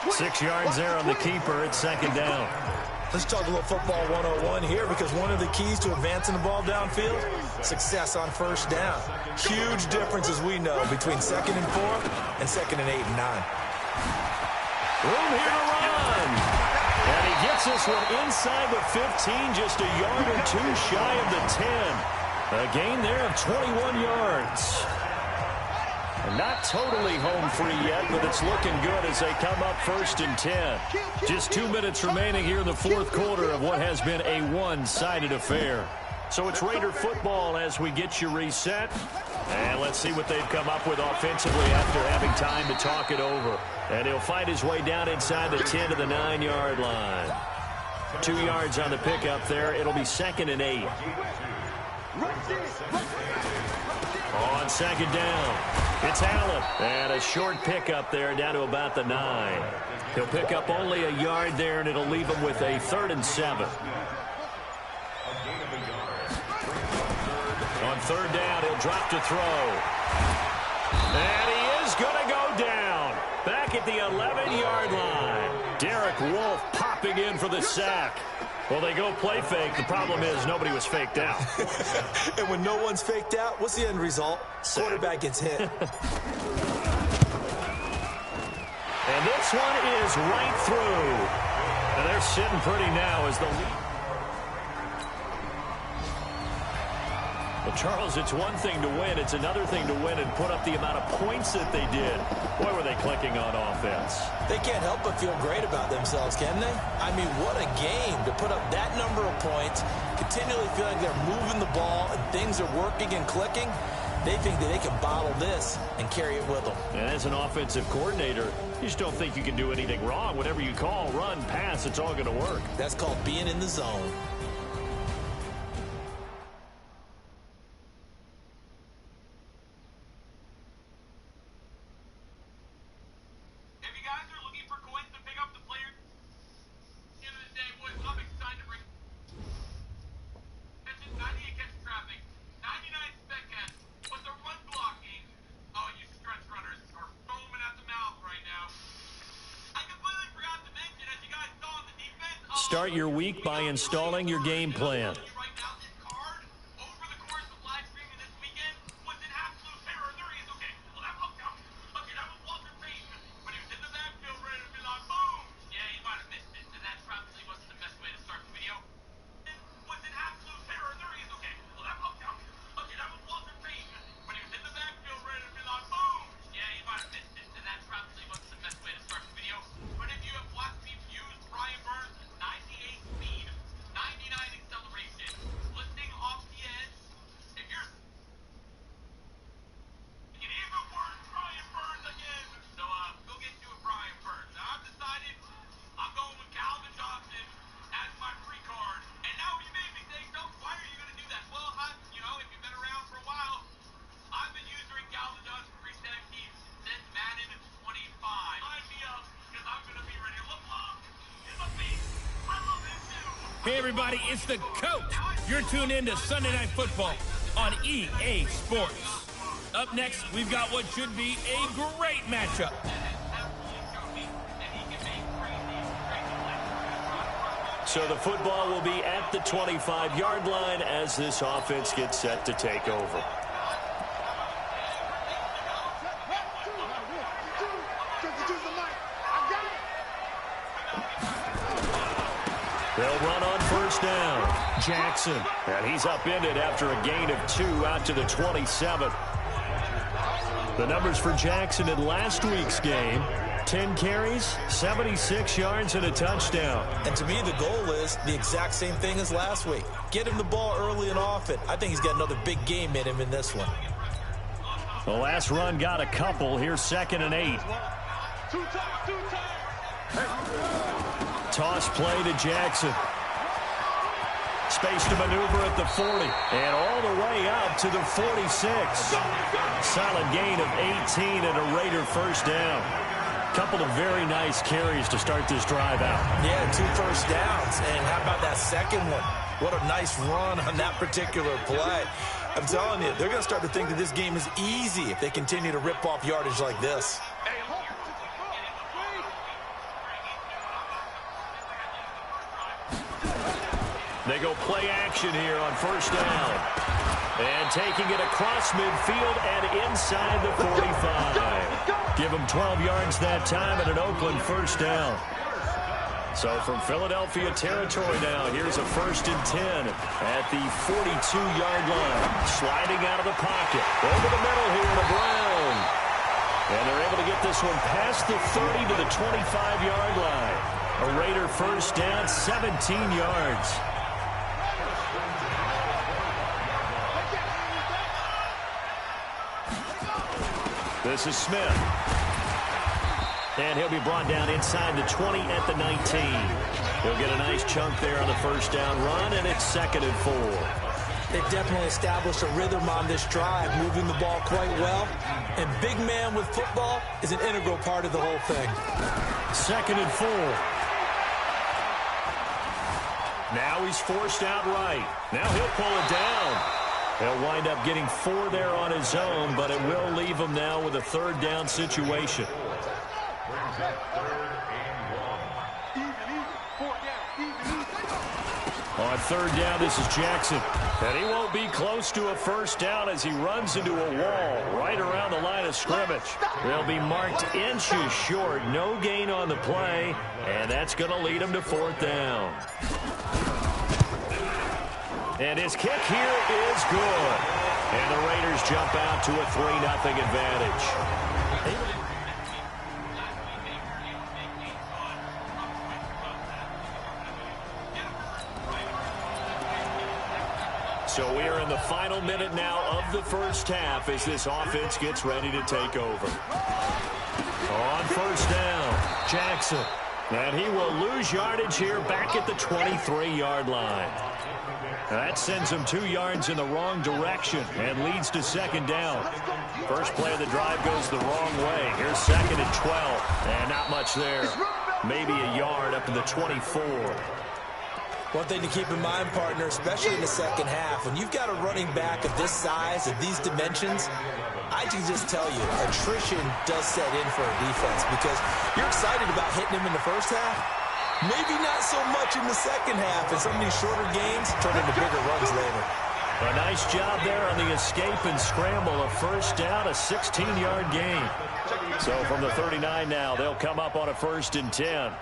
6 yards there on the keeper. It's 2nd down. Let's talk a little football 101 here, because one of the keys to advancing the ball downfield, success on 1st down. Huge difference, as we know, between 2nd and 4 and 2nd and 8 and 9. Room here to run. And he gets this one inside the 15, just a yard or 2 shy of the 10. A gain there of 21 yards. And not totally home free yet, but it's looking good as they come up 1st and 10. Just 2 minutes remaining here in the 4th quarter of what has been a one-sided affair. So it's Raider football as we get you reset. And let's see what they've come up with offensively after having time to talk it over. And he'll fight his way down inside the 10 to the 9-yard line. 2 yards on the pickup there. It'll be 2nd and 8. On 2nd down, it's Allen. And a short pickup there down to about the 9. He'll pick up only a yard there, and it'll leave him with a 3rd and 7. On 3rd down, he'll drop to throw. And he is going to go down. Back at the 11-yard line. Derek Wolfe popping in for the sack. Well, they go play fake. The problem is nobody was faked out. And when no one's faked out, what's the end result? Quarterback gets hit. And this one is right through. And they're sitting pretty now as the lead. Well, Charles, it's one thing to win. It's another thing to win and put up the amount of points that they did. Boy, were they clicking on offense. They can't help but feel great about themselves, can they? I mean, what a game to put up that number of points, continually feeling they're moving the ball and things are working and clicking. They think that they can bottle this and carry it with them. And as an offensive coordinator, you just don't think you can do anything wrong. Whatever you call, run, pass, it's all going to work. That's called being in the zone. Start your week by installing your game plan. Hey, everybody, it's the coach. You're tuned in to Sunday Night Football on EA Sports. Up next, we've got what should be a great matchup. So the football will be at the 25-yard line as this offense gets set to take over. They'll run on first down. Jackson. And he's upended after a gain of 2 out to the 27. The numbers for Jackson in last week's game: 10 carries, 76 yards, and a touchdown. And to me, the goal is the exact same thing as last week. Get him the ball early and often. I think he's got another big game in him in this one. The last run got a couple. Here's 2nd and 8. Toss play to Jackson. Space to maneuver at the 40. And all the way up to the 46. Solid gain of 18 and a Raider first down. Couple of very nice carries to start this drive out. Yeah, 2 first downs. And how about that second one? What a nice run on that particular play. I'm telling you, they're going to start to think that this game is easy if they continue to rip off yardage like this. They go play action here on first down. And taking it across midfield and inside the 45. Give them 12 yards that time and an Oakland first down. So from Philadelphia territory now, here's a 1st and 10 at the 42-yard line. Sliding out of the pocket. Over the middle here to Brown. And they're able to get this one past the 30 to the 25-yard line. A Raider first down, 17 yards. This is Smith. And he'll be brought down inside the 20 at the 19. He'll get a nice chunk there on the first down run, and it's 2nd and 4. They've definitely established a rhythm on this drive, moving the ball quite well. And big man with football is an integral part of the whole thing. 2nd and 4. Now he's forced out right. Now he'll pull it down. He'll wind up getting 4 there on his own, but it will leave him now with a 3rd down situation. On 3rd down, this is Jackson. And he won't be close to a first down as he runs into a wall right around the line of scrimmage. They'll be marked inches short. No gain on the play, and that's going to lead him to 4th down. And his kick here is good. And the Raiders jump out to a 3-0 advantage. So we are in the final minute now of the first half as this offense gets ready to take over. On first down, Jackson. And he will lose yardage here back at the 23-yard line. That sends him 2 yards in the wrong direction and leads to 2nd down. First play of the drive goes the wrong way. Here's 2nd and 12. And not much there. Maybe a yard up to the 24. One thing to keep in mind, partner, especially in the second half, when you've got a running back of this size, of these dimensions, I can just tell you, attrition does set in for a defense because you're excited about hitting him in the first half. Maybe not so much in the second half, and some of these shorter games turn into bigger runs later. A nice job there on the escape and scramble. A first down, a 16-yard gain. So from the 39 now, they'll come up on a 1st and 10.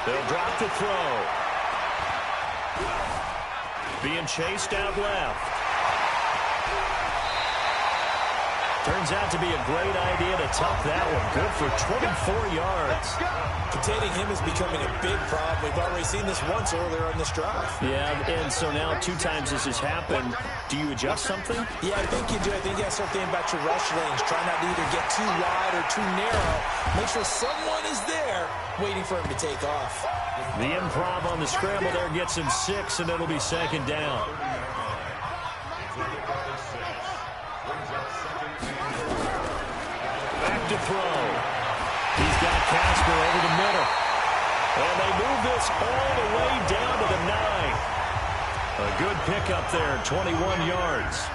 They'll drop the throw. Being chased out left. Turns out to be a great idea to tuck that one. Good for 24 yards. Containing him is becoming a big problem. We've already seen this once earlier on this drive. Yeah, and so now 2 times this has happened. Do you adjust something? Yeah, I think you do. I think you have to start thinking about your rush lanes. Try not to either get too wide or too narrow. Make sure someone is there waiting for him to take off. The improv on the scramble there gets him 6, and it'll be 2nd down. Back to throw. He's got Casper over the middle. And they move this all the way down to the 9. A good pickup there, 21 yards.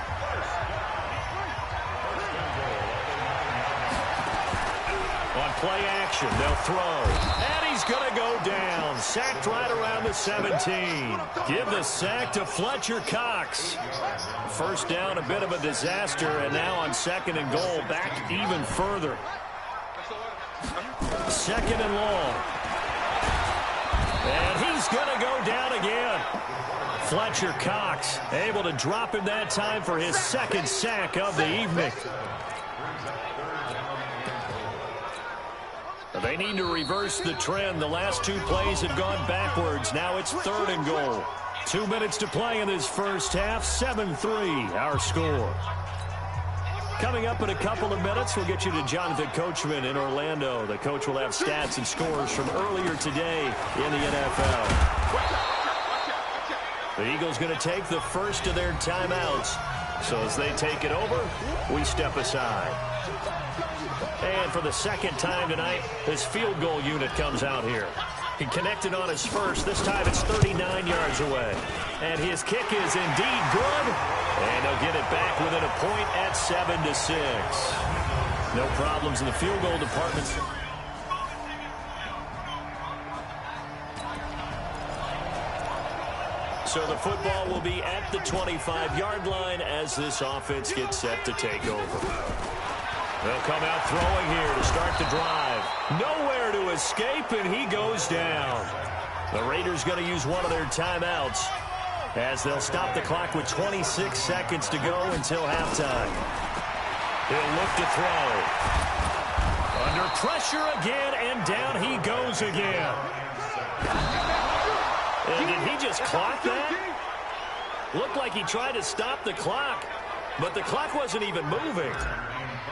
On play action, they'll throw. And he's going to go down. down. Sacked right around the 17. Give the sack to Fletcher Cox. First down, a bit of a disaster, and now on 2nd and goal, back even further. 2nd and long. And he's going to go down again. Fletcher Cox able to drop him that time for his 2nd sack of the evening. They need to reverse the trend. The last 2 plays have gone backwards. Now it's 3rd and goal. 2 minutes to play in this first half. 7-3 our score. Coming up in a couple of minutes, we'll get you to Jonathan Coachman in Orlando. The coach will have stats and scores from earlier today in the NFL. The Eagles going to take the first of their timeouts. So as they take it over, we step aside. And for the 2nd time tonight, his field goal unit comes out here. He connected on his first. This time it's 39 yards away. And his kick is indeed good. And he'll get it back within a point at 7-6. No problems in the field goal department. So the football will be at the 25-yard line as this offense gets set to take over. They'll come out throwing here to start the drive. Nowhere to escape, and he goes down. The Raiders going to use one of their timeouts as they'll stop the clock with 26 seconds to go until halftime. He'll look to throw. Under pressure again, and down he goes again. And did he just clock that? Looked like he tried to stop the clock, but the clock wasn't even moving.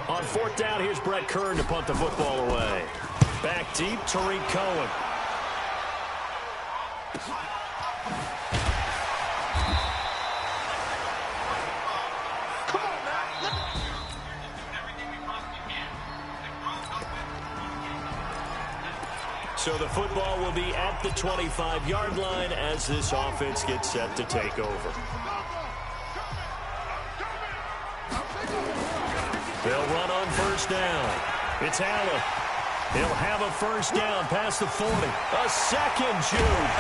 On 4th down, here's Brett Kern to punt the football away. Back deep, Tariq Cohen. So the football will be at the 25-yard line as this offense gets set to take over. They'll run on 1st down. It's Allen. He'll have a 1st down past the 40. A second juke.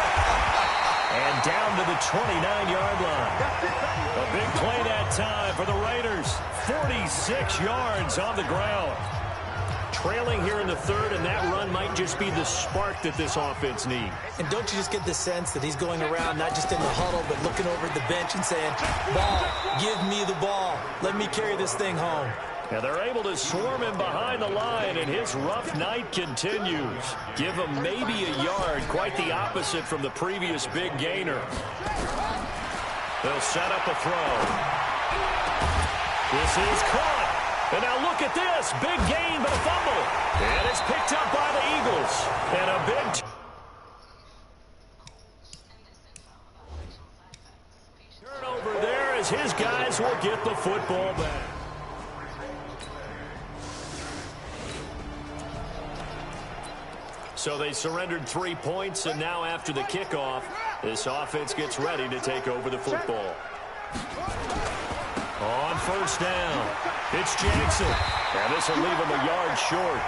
And down to the 29-yard line. A big play that time for the Raiders. 46 yards on the ground. Trailing here in the 3rd, and that run might just be the spark that this offense needs. And don't you just get the sense that he's going around not just in the huddle, but looking over at the bench and saying, ball, give me the ball. Let me carry this thing home. Now they're able to swarm him behind the line, and his rough night continues. Give him maybe a yard, quite the opposite from the previous big gainer. They'll set up a throw. This is caught. And now look at this. Big gain, but a fumble. And it's picked up by the Eagles. And a big turnover there as his guys will get the football back. So they surrendered 3 points, and now after the kickoff, this offense gets ready to take over the football. On 1st down, it's Jackson. And this will leave him a yard short.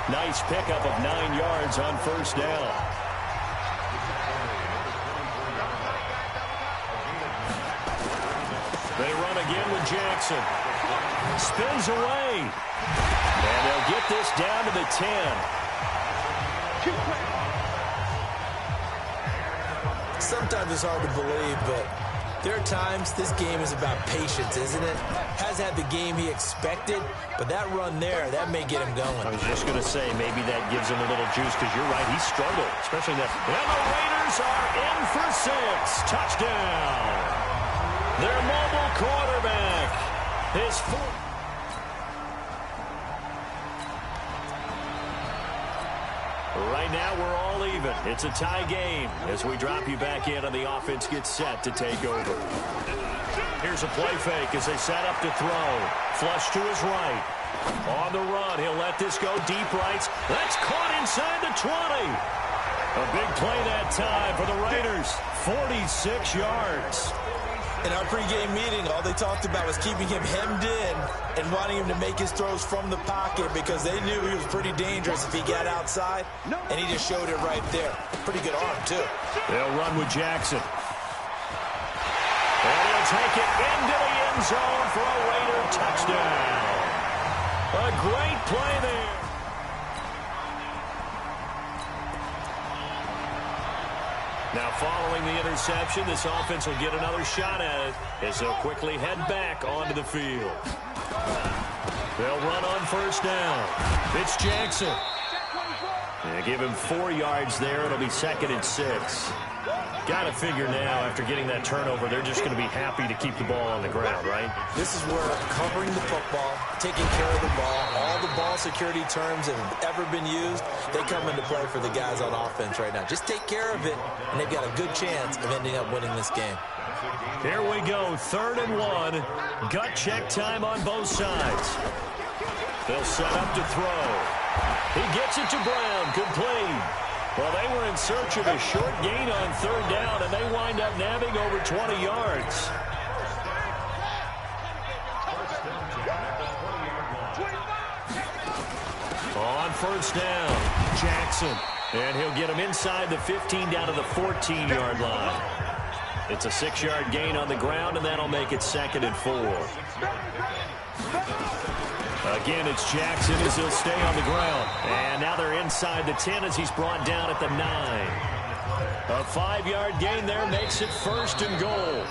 Nice pickup of 9 yards on 1st down. They run again with Jackson. Spins away. And they'll get this down to the 10. Sometimes it's hard to believe, but there are times this game is about patience, isn't it? Has had the game he expected, but that run there, that may get him going. I was just going to say, maybe that gives him a little juice, because you're right, he struggled, especially that. And the Raiders are in for 6. Touchdown. Their mobile quarterback. His fourth. Right now, we're all even. It's a tie game as we drop you back in and the offense gets set to take over. Here's a play fake as they set up to throw. Flush to his right. On the run, he'll let this go deep right. That's caught inside the 20. A big play that time for the Raiders. 46 yards. In our pregame meeting, all they talked about was keeping him hemmed in and wanting him to make his throws from the pocket because they knew he was pretty dangerous if he got outside, and he just showed it right there. Pretty good arm, too. They'll run with Jackson. And he'll take it into the end zone for a Raider touchdown. A great play there. Now, following the interception, this offense will get another shot at it as they'll quickly head back onto the field. They'll run on first down. It's Jackson. They give him 4 yards there. It'll be 2nd and 6. Got to figure now, after getting that turnover, they're just going to be happy to keep the ball on the ground, right? This is where covering the football, taking care of the ball, all the ball security terms that have ever been used, they come into play for the guys on offense right now. Just take care of it, and they've got a good chance of ending up winning this game. Here we go, 3rd and 1. Gut check time on both sides. They'll set up to throw. He gets it to Brown, complete. Well, they were in search of a short gain on 3rd down, and they wind up nabbing over 20 yards. On first down, Jackson. And he'll get him inside the 15 down to the 14-yard line. It's a 6-yard gain on the ground, and that'll make it 2nd and 4. Again, it's Jackson as he'll stay on the ground. And now they're inside the 10 as he's brought down at the 9. A 5-yard gain there makes it 1st and goal.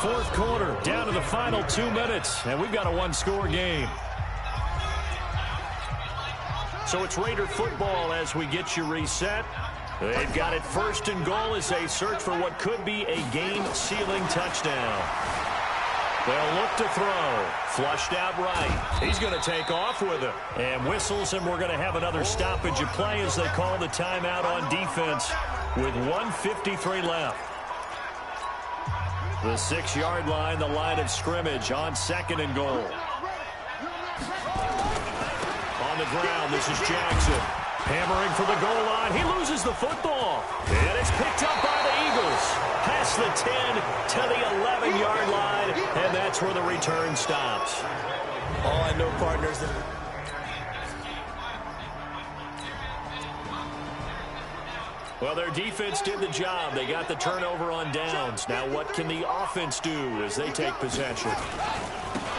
4th quarter, down to the final 2 minutes, and we've got a 1-score game. So it's Raider football as we get you reset. They've got it 1st and goal as they search for what could be a game-sealing touchdown. They'll look to throw. Flushed out right. He's going to take off with it. And whistles, and we're going to have another stoppage of play as they call the timeout on defense with 1:53 left. The 6-yard line, the line of scrimmage on 2nd and goal. On the ground, this is Jackson. Hammering for the goal line. He loses the football. And it's picked up by the Eagles. Past the 10 to the 11-yard line. And that's where the return stops. All I know, partners. Well, their defense did the job. They got the turnover on downs. Now what can the offense do as they take possession?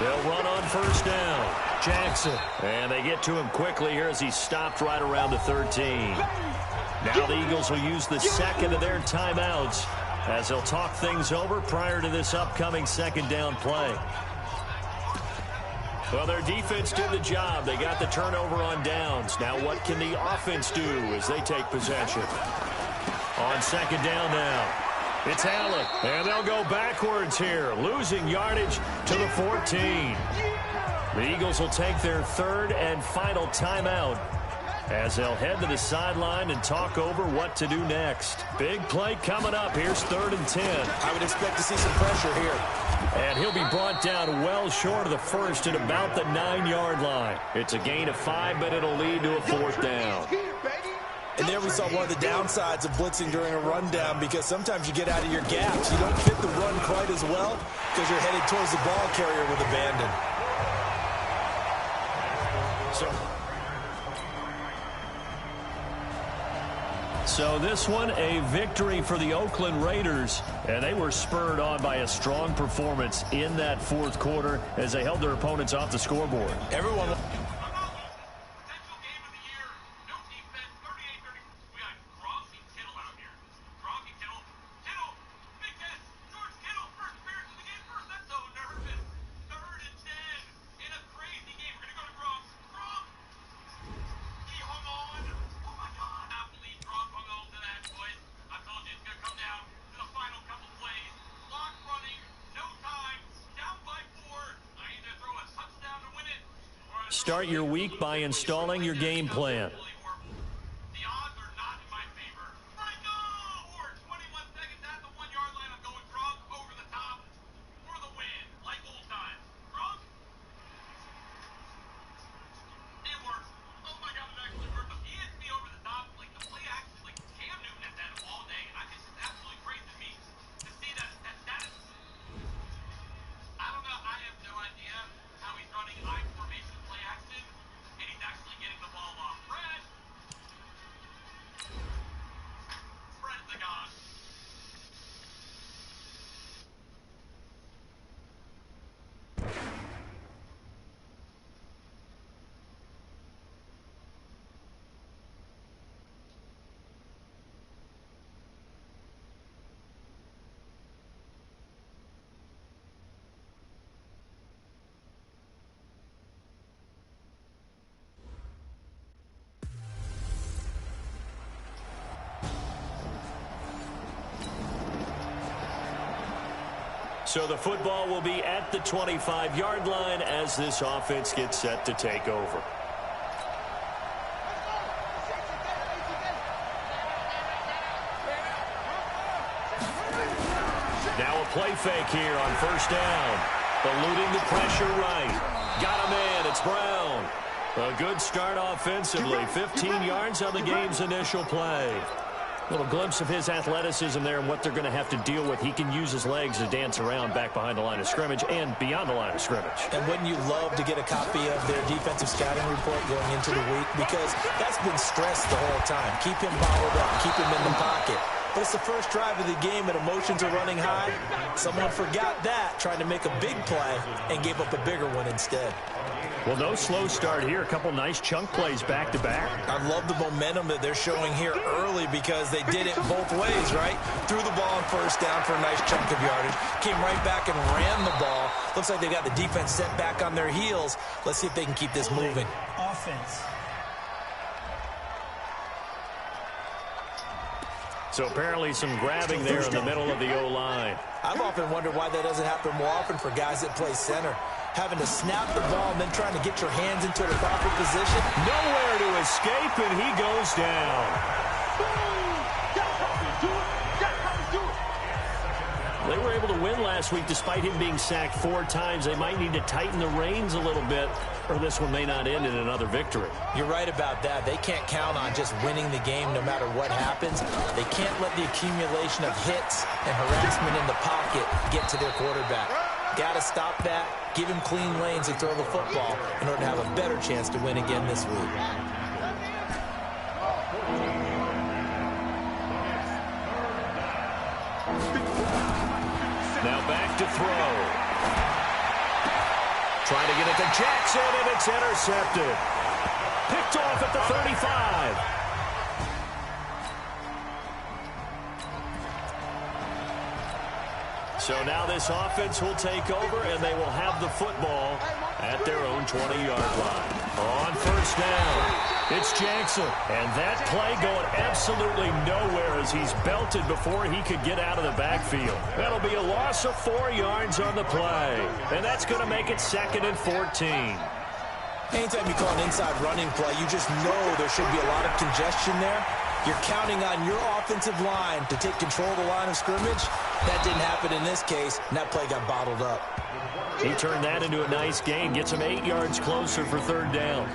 They'll run on first down. Jackson. And they get to him quickly here as he stopped right around the 13. Now the Eagles will use the second of their timeouts as they'll talk things over prior to this upcoming 2nd down play. Well, their defense did the job. They got the turnover on downs. Now what can the offense do as they take possession? On 2nd down now. It's Allen, and they'll go backwards here, losing yardage to the 14. The Eagles will take their 3rd and final timeout as they'll head to the sideline and talk over what to do next. Big play coming up. Here's 3rd and 10. I would expect to see some pressure here. And he'll be brought down well short of the 1st at about the 9-yard line. It's a gain of 5, but it'll lead to a 4th down. And there we saw one of the downsides of blitzing during a rundown, because sometimes you get out of your gaps. You don't fit the run quite as well because you're headed towards the ball carrier with abandon. So this one, a victory for the Oakland Raiders, and they were spurred on by a strong performance in that 4th quarter as they held their opponents off the scoreboard. Everyone... Start your week by installing your game plan. So the football will be at the 25-yard line as this offense gets set to take over. Now a play fake here on first down. Eluding the pressure right. Got a man. It's Brown. A good start offensively. 15 yards on the game's initial play. A little glimpse of his athleticism there and what they're going to have to deal with. He can use his legs to dance around back behind the line of scrimmage and beyond the line of scrimmage. And wouldn't you love to get a copy of their defensive scouting report going into the week? Because that's been stressed the whole time. Keep him bottled up. Keep him in the pocket. But it's the first drive of the game and emotions are running high. Someone forgot that, trying to make a big play, and gave up a bigger one instead. Well, no slow start here. A couple nice chunk plays back-to-back. I love the momentum that they're showing here early because they did it both ways, right? Threw the ball on first down for a nice chunk of yardage. Came right back and ran the ball. Looks like they got the defense set back on their heels. Let's see if they can keep this moving. Offense. So apparently some grabbing there in the middle of the O-line. I've often wondered why that doesn't happen more often for guys that play center. Having to snap the ball and then trying to get your hands into the proper position. Nowhere to escape, and he goes down. They were able to win last week despite him being sacked 4 times. They might need to tighten the reins a little bit, or this one may not end in another victory. You're right about that. They can't count on just winning the game no matter what happens. They can't let the accumulation of hits and harassment in the pocket get to their quarterback. Got to stop that, give him clean lanes and throw the football in order to have a better chance to win again this week. Now back to throw. Trying to get it to Jackson, and it's intercepted. Picked off at the 35. So now this offense will take over, and they will have the football at their own 20-yard line. On first down, it's Jackson. And that play going absolutely nowhere as he's belted before he could get out of the backfield. That'll be a loss of 4 yards on the play. And that's going to make it 2nd and 14. Anytime you call an inside running play, you just know there should be a lot of congestion there. You're counting on your offensive line to take control of the line of scrimmage. That didn't happen in this case, and that play got bottled up. He turned that into a nice gain, gets him 8 yards closer for 3rd down.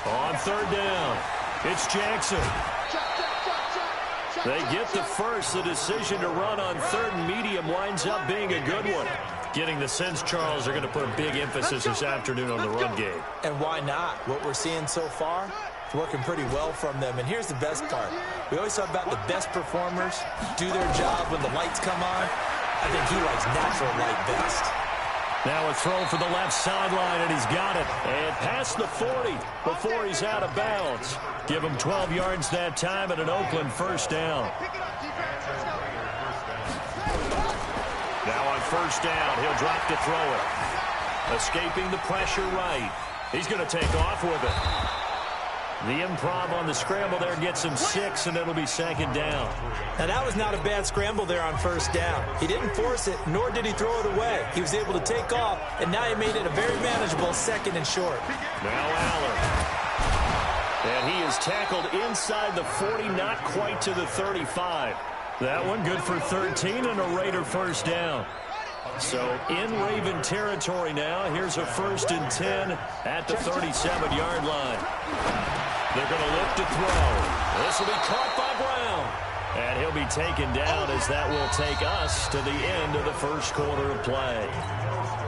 On 3rd down, it's Jackson. They get the first. The decision to run on 3rd and medium winds up being a good one. Getting the sense, Charles, are going to put a big emphasis this afternoon on the run game. And why not? What we're seeing so far, it's working pretty well from them. And here's the best part. We always talk about the best performers do their job when the lights come on. I think he likes natural light best. Now a throw for the left sideline, and he's got it. And past the 40 before he's out of bounds. Give him 12 yards that time at an Oakland 1st down. Now on 1st down, he'll drop to throw it. Escaping the pressure right. He's going to take off with it. The improv on the scramble there gets him 6, and it'll be 2nd down. Now, that was not a bad scramble there on 1st down. He didn't force it, nor did he throw it away. He was able to take off, and now he made it a very manageable 2nd and short. Now Allen. And he is tackled inside the 40, not quite to the 35. That one good for 13 and a Raider 1st down. So in Raven territory now. Here's a 1st and 10 at the 37-yard line. They're going to look to throw. This will be caught by Brown. And he'll be taken down as that will take us to the end of the 1st quarter of play.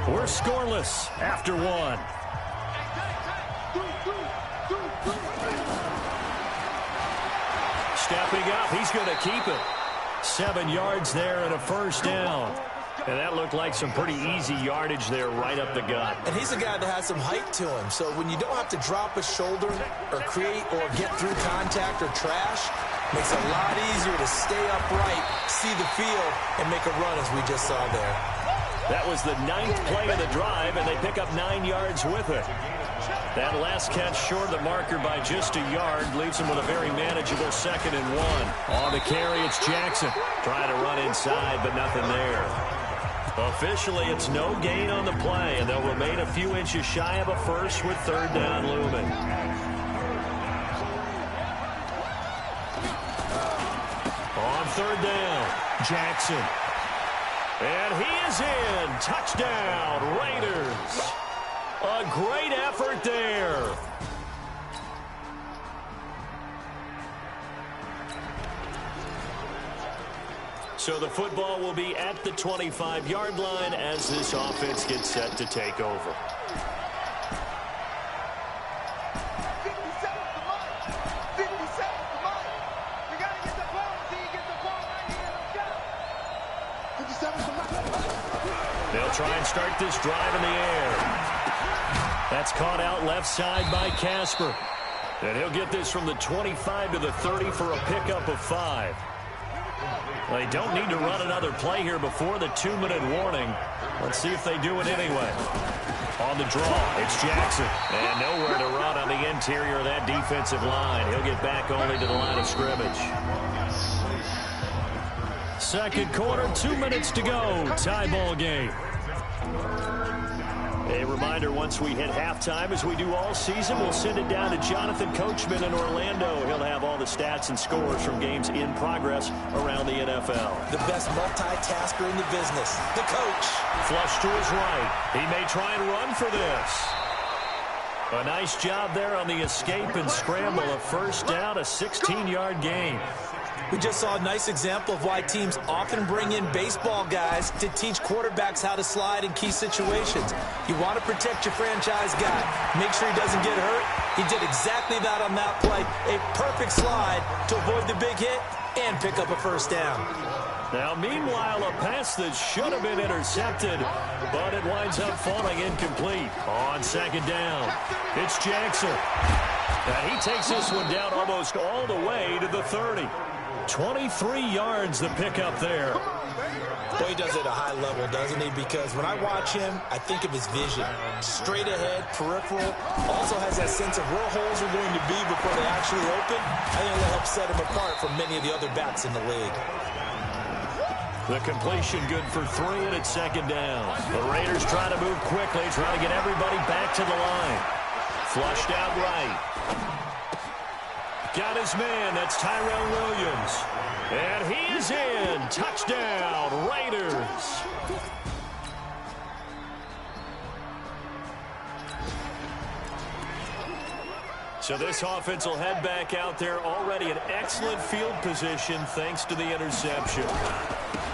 We're scoreless after 1. Stepping up, he's going to keep it. 7 yards there and a 1st down. And that looked like some pretty easy yardage there right up the gut. And he's a guy that has some height to him. So when you don't have to drop a shoulder or create or get through contact or trash, makes it a lot easier to stay upright, see the field, and make a run as we just saw there. That was the 9th play of the drive, and they pick up 9 yards with it. That last catch short of the marker by just a yard leaves him with a very manageable 2nd and 1. On the carry, it's Jackson. Trying to run inside, but nothing there. Officially, it's no gain on the play, and they'll remain a few inches shy of a first with 3rd down looming. On 3rd down, Jackson. And he is in. Touchdown, Raiders. A great effort there. So the football will be at the 25-yard line as this offense gets set to take over. They'll try and start this drive in the air. That's caught out left side by Casper. And he'll get this from the 25 to the 30 for a pickup of 5. They don't need to run another play here before the 2-minute warning. Let's see if they do it anyway. On the draw, it's Jackson. And nowhere to run on the interior of that defensive line. He'll get back only to the line of scrimmage. 2nd quarter, 2 minutes to go. Tie ball game. A reminder, once we hit halftime, as we do all season, we'll send it down to Jonathan Coachman in Orlando. He'll have all the stats and scores from games in progress around the NFL. The best multitasker in the business, the coach. Flush to his right. He may try and run for this. A nice job there on the escape and scramble. A 1st down, a 16-yard gain. We just saw a nice example of why teams often bring in baseball guys to teach quarterbacks how to slide in key situations. You want to protect your franchise guy. Make sure he doesn't get hurt. He did exactly that on that play. A perfect slide to avoid the big hit and pick up a 1st down. Now, meanwhile, a pass that should have been intercepted, but it winds up falling incomplete. On 2nd down, it's Jackson. And he takes this one down almost all the way to the 30. 23 yards the pickup there. Well, he does it at a high level, doesn't he? Because when I watch him, I think of his vision. Straight ahead, peripheral. Also has that sense of where holes are going to be before they actually open. I think that helps set him apart from many of the other backs in the league. The completion good for 3, and it's 2nd down. The Raiders try to move quickly, trying to get everybody back to the line. Flushed out right. Got his man. That's Tyrell Williams. And he is in. Touchdown, Raiders. So this offense will head back out there, already in excellent field position thanks to the interception.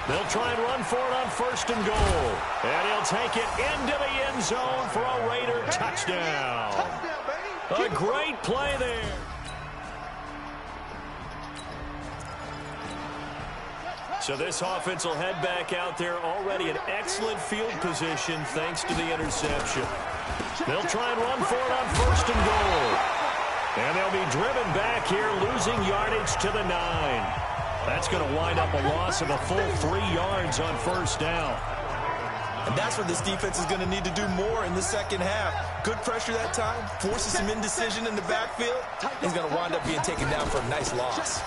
They'll try and run for it on 1st and goal. And he'll take it into the end zone for a Raider touchdown. A great play there. So this offense will head back out there, already in excellent field position thanks to the interception. They'll try and run for it on 1st and goal. And they'll be driven back here, losing yardage to the 9. That's going to wind up a loss of a full 3 yards on 1st down. And that's what this defense is going to need to do more in the 2nd half. Good pressure that time, forces some indecision in the backfield. He's going to wind up being taken down for a nice loss.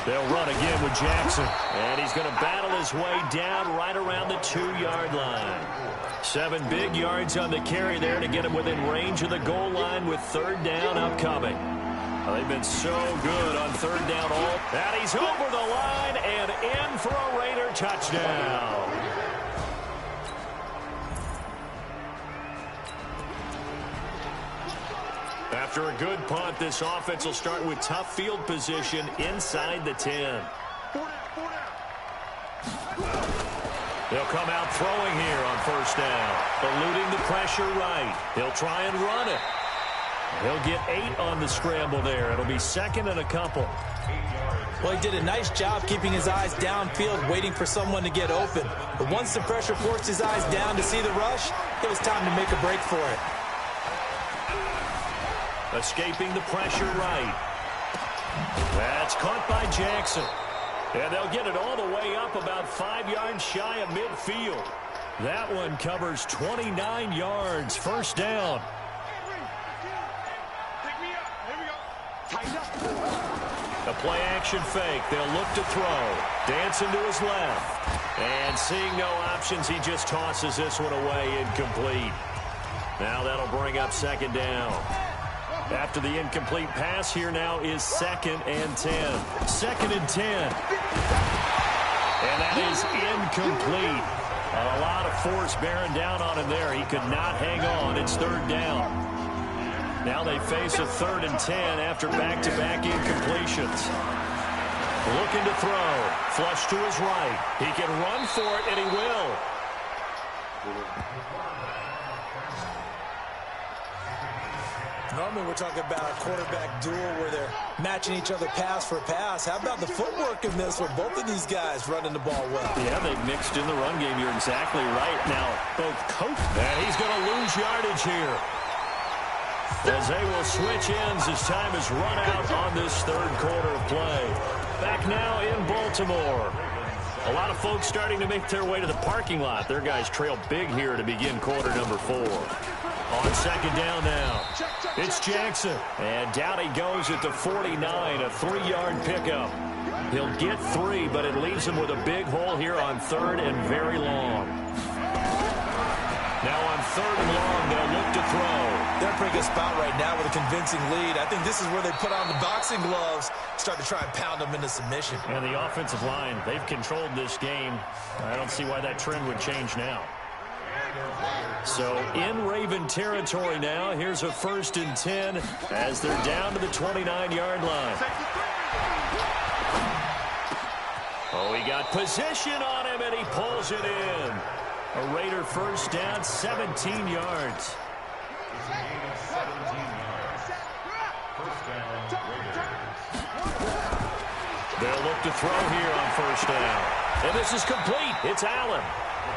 They'll run again with Jackson. And he's going to battle his way down right around the 2-yard line. 7 big yards on the carry there to get him within range of the goal line with 3rd down upcoming. Well, they've been so good on 3rd down all. And he's over the line and in for a Raider touchdown. After a good punt, this offense will start with tough field position inside the 10. They'll come out throwing here on 1st down, eluding the pressure right. He'll try and run it. He'll get 8 on the scramble there. It'll be 2nd and a couple. Well, he did a nice job keeping his eyes downfield, waiting for someone to get open. But once the pressure forced his eyes down to see the rush, it was time to make a break for it. Escaping the pressure right. That's caught by Jackson. And they'll get it all the way up about 5 yards shy of midfield. That one covers 29 yards. 1st down. A play-action fake. They'll look to throw. Dancing to his left. And seeing no options, he just tosses this one away, incomplete. Now that'll bring up second down. After the incomplete pass, here now is 2nd and 10. 2nd and 10. And that is incomplete. A lot of force bearing down on him there. He could not hang on. It's 3rd down. Now they face a 3rd and 10 after back-to-back incompletions. Looking to throw. Flush to his right. He can run for it, and he will. Normally we're talking about a quarterback duel where they're matching each other pass for pass. How about the footwork in this with both of these guys running the ball well? Yeah, they've mixed in the run game. You're exactly right. Now, both coach. And he's going to lose yardage here. As they will switch ends as time is run out on this 3rd quarter of play. Back now in Baltimore. A lot of folks starting to make their way to the parking lot. Their guys trail big here to begin quarter number 4. On 2nd down now. It's Jackson. And down he goes at the 49, a 3-yard pickup. He'll get 3, but it leaves him with a big hole here on 3rd and very long. Now on 3rd and long, they'll look to throw. They're in a pretty good spot right now with a convincing lead. I think this is where they put on the boxing gloves, start to try and pound them into submission. And the offensive line, they've controlled this game. I don't see why that trend would change now. So in Raven territory now, here's a 1st and 10 as they're down to the 29-yard line. Oh, he got position on him, and he pulls it in. A Raider 1st down, 17 yards. They'll look to throw here on 1st down. And this is complete. It's Allen.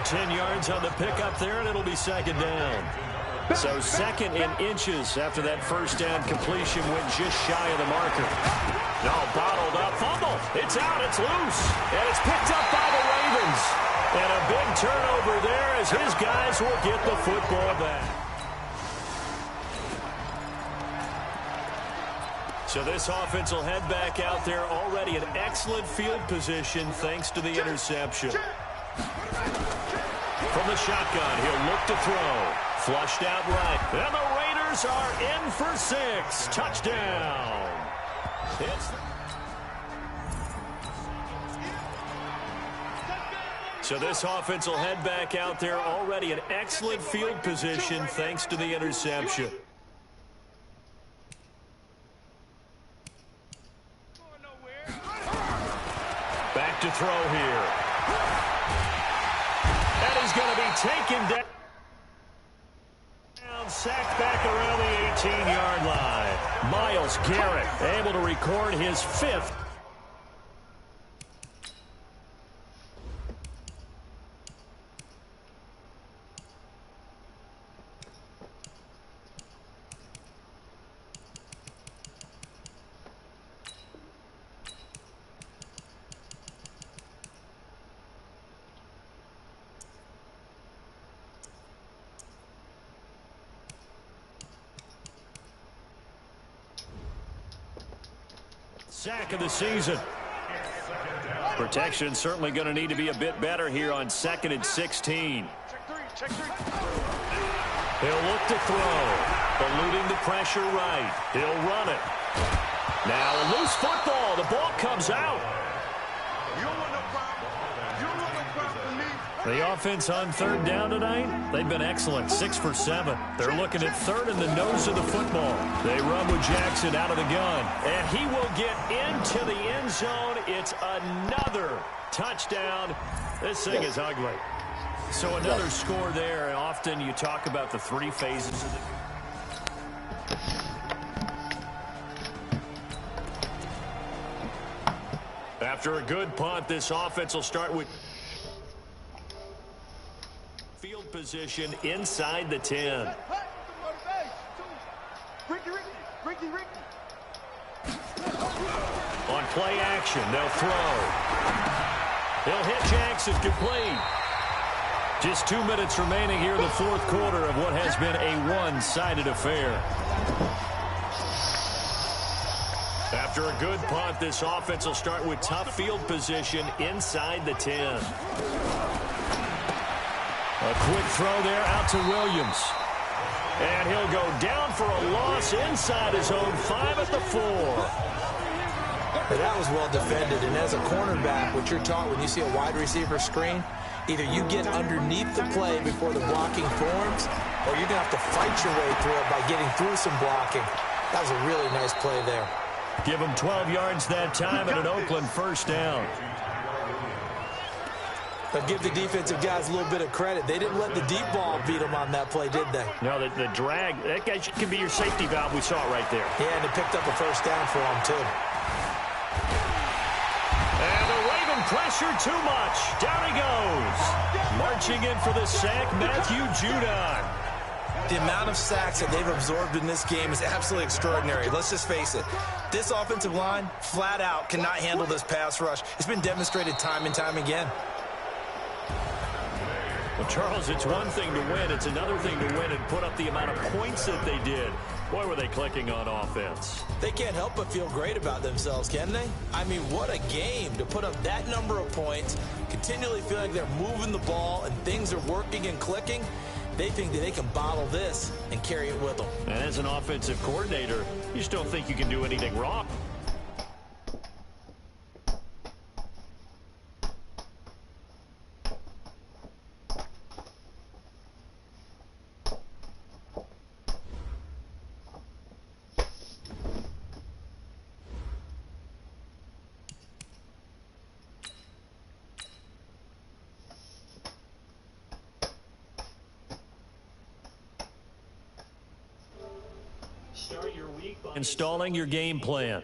10 yards on the pickup there, and it'll be 2nd down. So 2nd in inches after that 1st down completion went just shy of the marker. No, bottled up. Fumble. It's out. It's loose. And it's picked up by the Ravens. And a big turnover there as his guys will get the football back. So this offense will head back out there already in excellent field position thanks to the interception. From the shotgun, he'll look to throw. Flushed out right. And the Raiders are in for 6. Touchdown. So this offense will head back out there already in excellent field position thanks to the interception. Back to throw here. And he's going to be taken down. Sacked back around the 18-yard line. Myles Garrett able to record his 5th. Sack of the season. Protection certainly going to need to be a bit better here on 2nd and 16. He'll look to throw. Eluding the pressure right. He'll run it. Now a loose football. The ball comes out. The offense on 3rd down tonight, they've been excellent, 6 for 7. They're looking at 3rd in the nose of the football. They run with Jackson out of the gun, and he will get into the end zone. It's another touchdown. This thing is ugly. So another score there, and often you talk about the 3 phases of the... After a good punt, this offense will start with field position inside the 10. On play action, they'll throw. He'll hit Jackson complete. Just 2 minutes remaining here in the 4th quarter of what has been a one-sided affair. After a good punt, this offense will start with tough field position inside the 10. A quick throw there out to Williams. And he'll go down for a loss inside his own 5 at the 4. But that was well defended, and as a cornerback, what you're taught when you see a wide receiver screen, either you get underneath the play before the blocking forms, or you're going to have to fight your way through it by getting through some blocking. That was a really nice play there. Give him 12 yards that time and an Oakland first down. But give the defensive guys a little bit of credit. They didn't let the deep ball beat them on that play, did they? No, the drag, that guy can be your safety valve. We saw it right there. Yeah, and they picked up a first down for him, too. And the Raven pressure too much. Down he goes. Marching in for the sack, Matthew Judon. The amount of sacks that they've absorbed in this game is absolutely extraordinary. Let's just face it. This offensive line, flat out, cannot handle this pass rush. It's been demonstrated time and time again. Well, Charles, it's one thing to win. It's another thing to win and put up the amount of points that they did. Boy, were they clicking on offense. They can't help but feel great about themselves, can they? I mean, what a game to put up that number of points, continually feel like they're moving the ball and things are working and clicking. They think that they can bottle this and carry it with them. And as an offensive coordinator, you still think you can do anything wrong. Start your week by installing your game plan.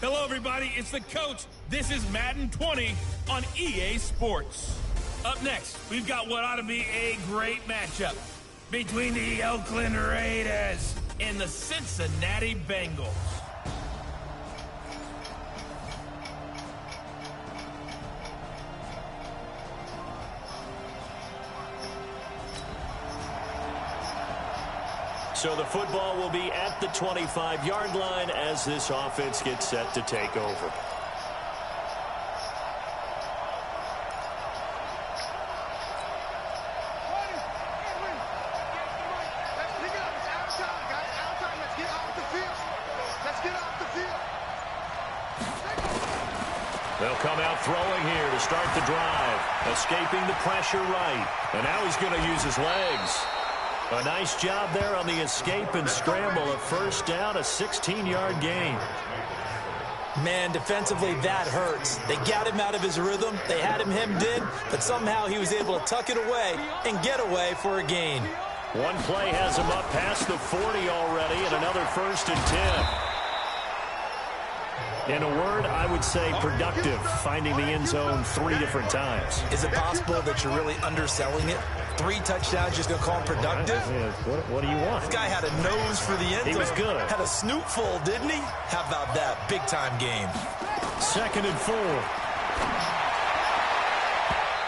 Hello, everybody. It's the coach. This is Madden 20 on EA Sports. Up next, we've got what ought to be a great matchup between the Oakland Raiders and the Cincinnati Bengals. So the football will be at the 25-yard line as this offense gets set to take over. They'll come out throwing here to start the drive, escaping the pressure right. And now he's going to use his legs. A nice job there on the escape and scramble. A first down, a 16-yard gain. Man, defensively, that hurts. They got him out of his rhythm. They had him hemmed in, but somehow he was able to tuck it away and get away for a gain. One play has him up past the 40 already, and another 1st and 10. In a word, I would say productive, finding the end zone 3 different times. Is it possible that you're really underselling it? 3 touchdowns, just going to call him productive? Yeah, what do you want? This guy had a nose for the end zone. He was good. Had a snootful, didn't he? How about that? Big-time game. 2nd and 4.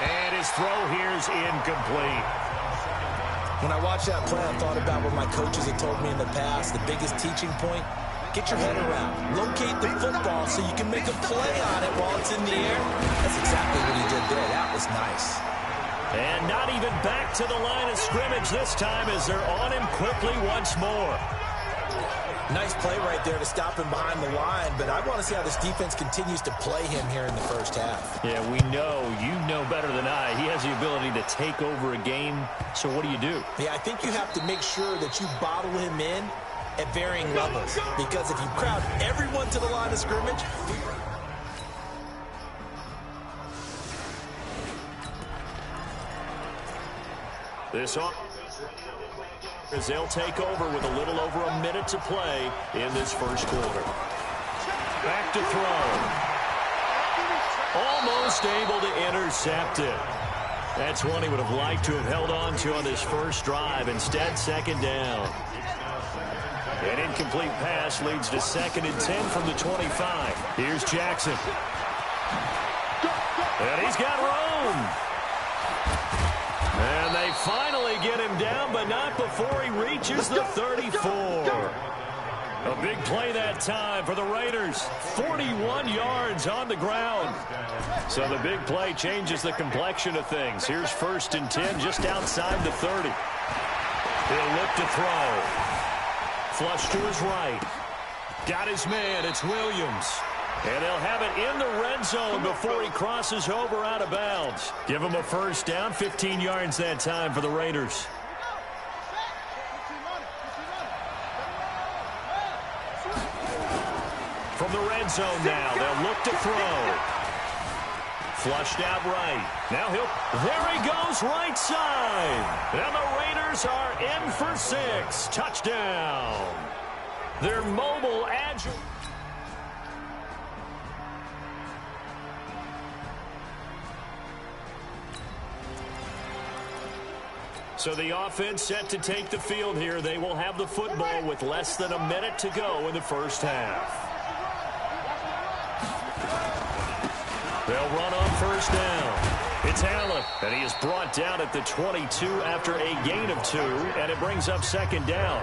And his throw here is incomplete. When I watched that play, I thought about what my coaches had told me in the past. The biggest teaching point, get your head around. Locate the football so you can make a play on it while it's in the air. That's exactly what he did there. That was nice. And not even back to the line of scrimmage this time as they're on him quickly once more. Nice play right there to stop him behind the line, but I want to see how this defense continues to play him here in the first half. Yeah, we know. You know better than I. He has the ability to take over a game, so what do? Yeah, I think you have to make sure that you bottle him in at varying levels, because if you crowd everyone to the line of scrimmage... This on as they'll take over with a little over a minute to play in this first quarter. Back to throw. Almost able to intercept it. That's one he would have liked to have held on to on this first drive. Instead, 2nd down. An incomplete pass leads to 2nd and 10 from the 25. Here's Jackson. And he's got room. And they finally get him down, but not before he reaches the 34. A big play that time for the Raiders. 41 yards on the ground. So the big play changes the complexion of things. Here's 1st and 10 just outside the 30. He'll look to throw. Flush to his right. Got his man. It's Williams. And they'll have it in the red zone before he crosses over out of bounds. Give him a 1st down, 15 yards that time for the Raiders. From the red zone now, they'll look to throw. Flushed out right. Now there he goes, right side. And the Raiders are in for 6. Touchdown. They're mobile, agile. So the offense set to take the field here. They will have the football with less than a minute to go in the first half. They'll run on 1st down. It's Allen, and he is brought down at the 22 after a gain of 2, and it brings up 2nd down.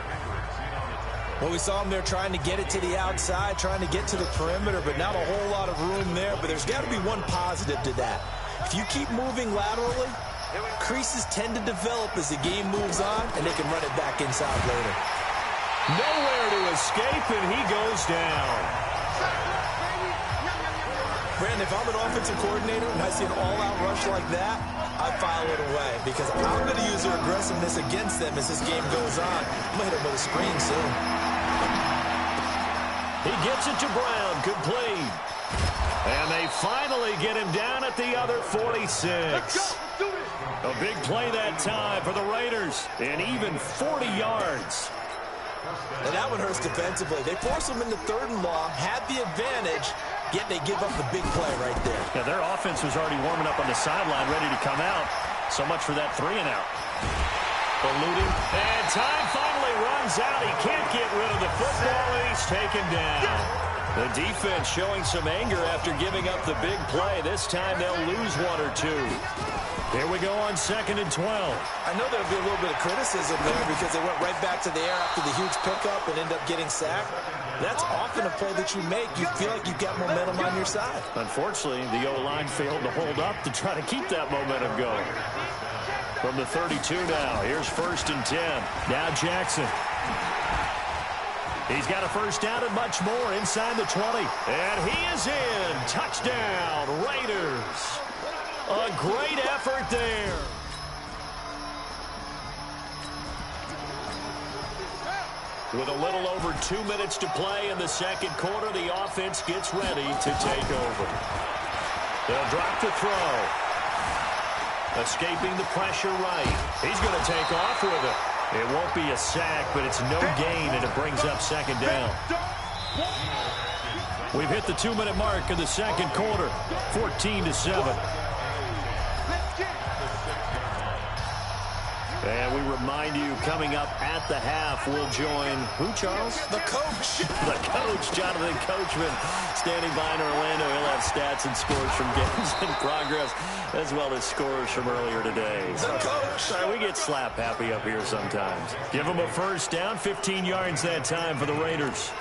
Well, we saw him there trying to get it to the outside, trying to get to the perimeter, but not a whole lot of room there. But there's got to be one positive to that. If you keep moving laterally, creases tend to develop as the game moves on, and they can run it back inside later. Nowhere to escape, and he goes down. Brandon, if I'm an offensive coordinator and I see an all-out rush like that, I file it away because I'm going to use their aggressiveness against them as this game goes on. I'm going to hit them with a screen soon. He gets it to Brown, complete. And they finally get him down at the other 46. A big play that time for the Raiders, and even 40 yards. And that one hurts defensively. They force him into 3rd and long, had the advantage, yet they give up the big play right there. Yeah, their offense was already warming up on the sideline, ready to come out. So much for that 3-and-out. Eluding, and time finally runs out. He can't get rid of the football, and he's taken down. The defense showing some anger after giving up the big play. This time they'll lose 1 or 2. Here we go on 2nd and 12. I know there'll be a little bit of criticism there because they went right back to the air after the huge pickup and end up getting sacked. That's often a play that you make. You feel like you've got momentum on your side. Unfortunately, the O-line failed to hold up to try to keep that momentum going. From the 32 now, here's 1st and 10. Now Jackson. He's got a 1st down and much more inside the 20. And he is in. Touchdown, Raiders. A great effort there. With a little over 2 minutes to play in the second quarter, the offense gets ready to take over. They'll drop the throw. Escaping the pressure right. He's going to take off with it. It won't be a sack, but it's no gain, and it brings up second down. We've hit the 2-minute mark of the second quarter, 14-7. And we remind you, coming up at the half, we'll join who, Charles? The coach. The coach, Jonathan Coachman, standing by in Orlando. He'll have stats and scores from games in progress, as well as scores from earlier today. The coach. We get slap happy up here sometimes. Give them a first down, 15 yards that time for the Raiders.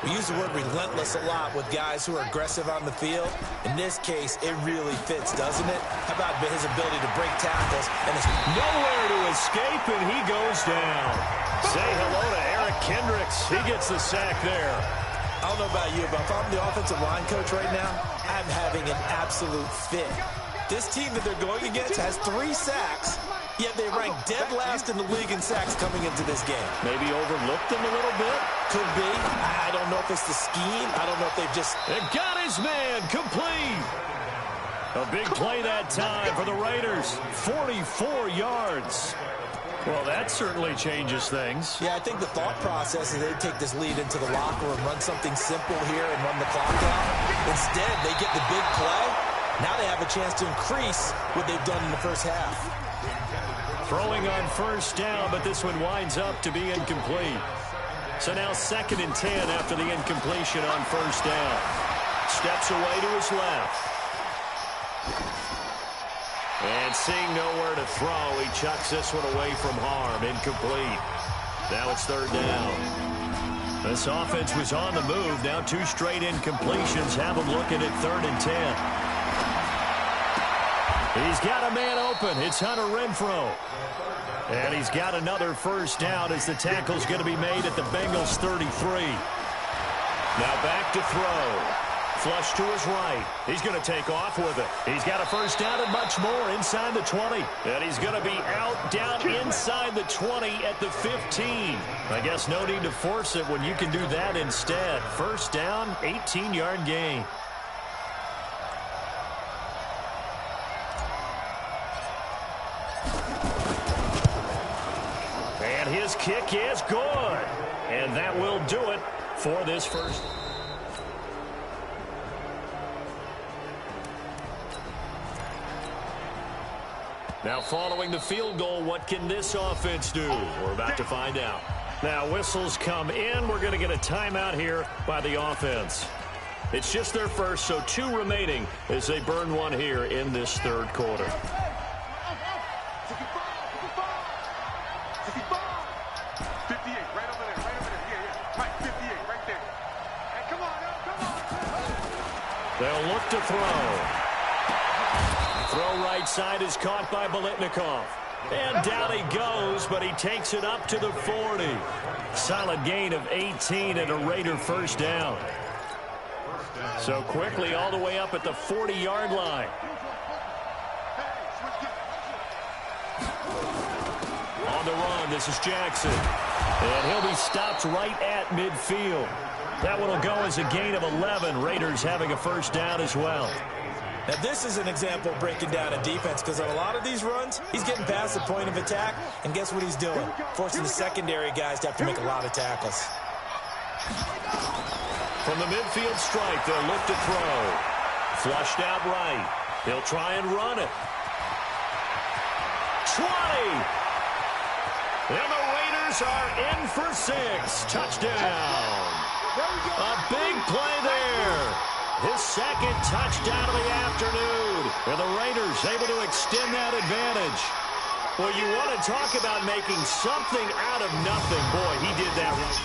We use the word relentless a lot with guys who are aggressive on the field. In this case, it really fits, doesn't it? How about his ability to break tackles? And it's nowhere to escape, and he goes down. Say hello to Eric Kendricks. He gets the sack there. I don't know about you, but if I'm the offensive line coach right now, I'm having an absolute fit. This team that they're going against has 3 sacks, yet they rank dead last in the league in sacks coming into this game. Maybe overlooked them a little bit? Could be. I don't know if it's the scheme. I don't know if they've just... It got his man complete. A big play that time for the Raiders. 44 yards. Well, that certainly changes things. Yeah, I think the thought process is they'd take this lead into the locker room, run something simple here and run the clock out. Instead, they get the big play. Now they have a chance to increase what they've done in the first half. Throwing on first down, but this one winds up to be incomplete. So now 2nd and 10 after the incompletion on first down. Steps away to his left. And seeing nowhere to throw, he chucks this one away from harm. Incomplete. Now it's 3rd down. This offense was on the move. Now 2 straight incompletions have him looking at 3rd and 10. He's got a man open. It's Hunter Renfrow. And he's got another first down as the tackle's going to be made at the Bengals 33. Now back to throw. Flush to his right. He's going to take off with it. He's got a first down and much more inside the 20. And he's going to be out down inside the 20 at the 15. I guess no need to force it when you can do that instead. First down, 18-yard gain. And his kick is good. And that will do it for this first. Now following the field goal, what can this offense do? We're about to find out. Now whistles come in. We're going to get a timeout here by the offense. It's just their first, so 2 remaining as they burn one here in this 3rd quarter. They'll look to throw. Throw right side is caught by Biletnikoff. And down he goes, but he takes it up to the 40. Solid gain of 18 and a Raider first down. So quickly all the way up at the 40-yard line. On the run, this is Jackson. And he'll be stopped right at midfield. That one will go as a gain of 11. Raiders having a first down as well. Now, this is an example of breaking down a defense because on a lot of these runs, he's getting past the point of attack, and guess what he's doing? Forcing the secondary guys to have to make a lot of tackles. From the midfield stripe, they'll look to throw. Flushed out right. He'll try and run it. 20! And the Raiders are in for 6. Touchdown! A big play there. His 2nd touchdown of the afternoon. And the Raiders able to extend that advantage. Well, you want to talk about making something out of nothing. Boy, he did that right.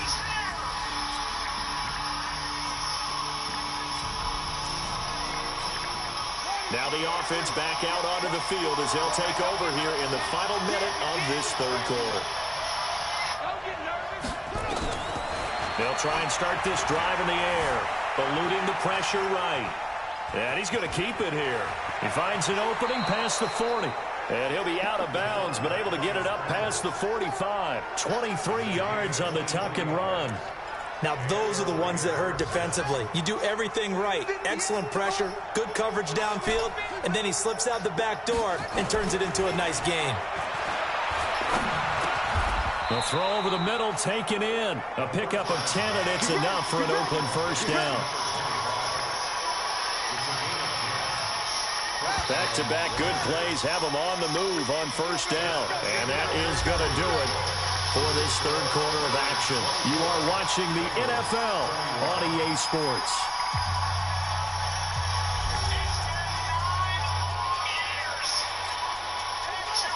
Now the offense back out onto the field as they'll take over here in the final minute of this 3rd quarter. They'll try and start this drive in the air, eluding the pressure right. And he's going to keep it here. He finds an opening past the 40. And he'll be out of bounds, but able to get it up past the 45. 23 yards on the tuck and run. Now, those are the ones that hurt defensively. You do everything right. Excellent pressure, good coverage downfield, and then he slips out the back door and turns it into a nice gain. The throw over the middle taken in. A pickup of 10, and it's enough for an Oakland first down. Back-to-back good plays have them on the move on first down. And that is going to do it for this third quarter of action. You are watching the NFL on EA Sports.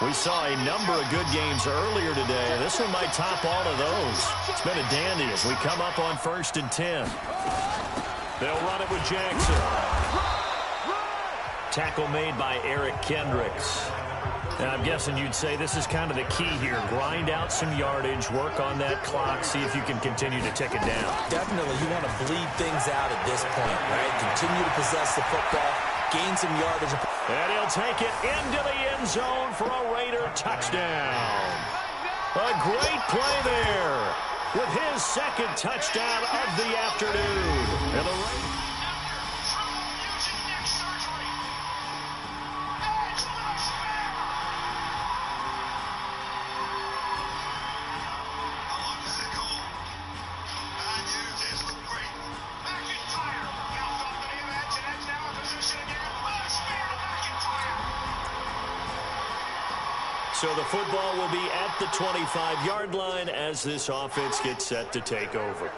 We saw a number of good games earlier today. This one might top all of those. It's been a dandy as we come up on 1st and 10. They'll run it with Jackson. Tackle made by Eric Kendricks. And I'm guessing you'd say this is kind of the key here. Grind out some yardage, work on that clock, see if you can continue to tick it down. Definitely, you want to bleed things out at this point, right? Continue to possess the football, gain some yardage. And he'll take it into the end zone for a Raider touchdown. A great play there with his second touchdown of the afternoon. And the Raiders. So the football will be at the 25-yard line as this offense gets set to take over.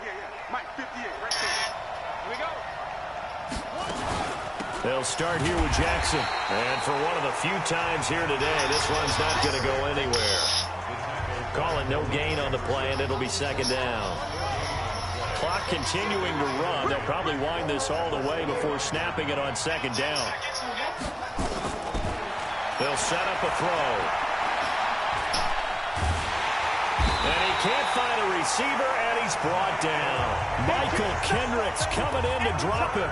They'll start here with Jackson. And for one of the few times here today, this one's not going to go anywhere. Call it no gain on the play, and it'll be second down. Clock continuing to run. They'll probably wind this all the way before snapping it on second down. They'll set up a throw. And he can't find a receiver, and he's brought down. Michael Kendricks coming in to drop him.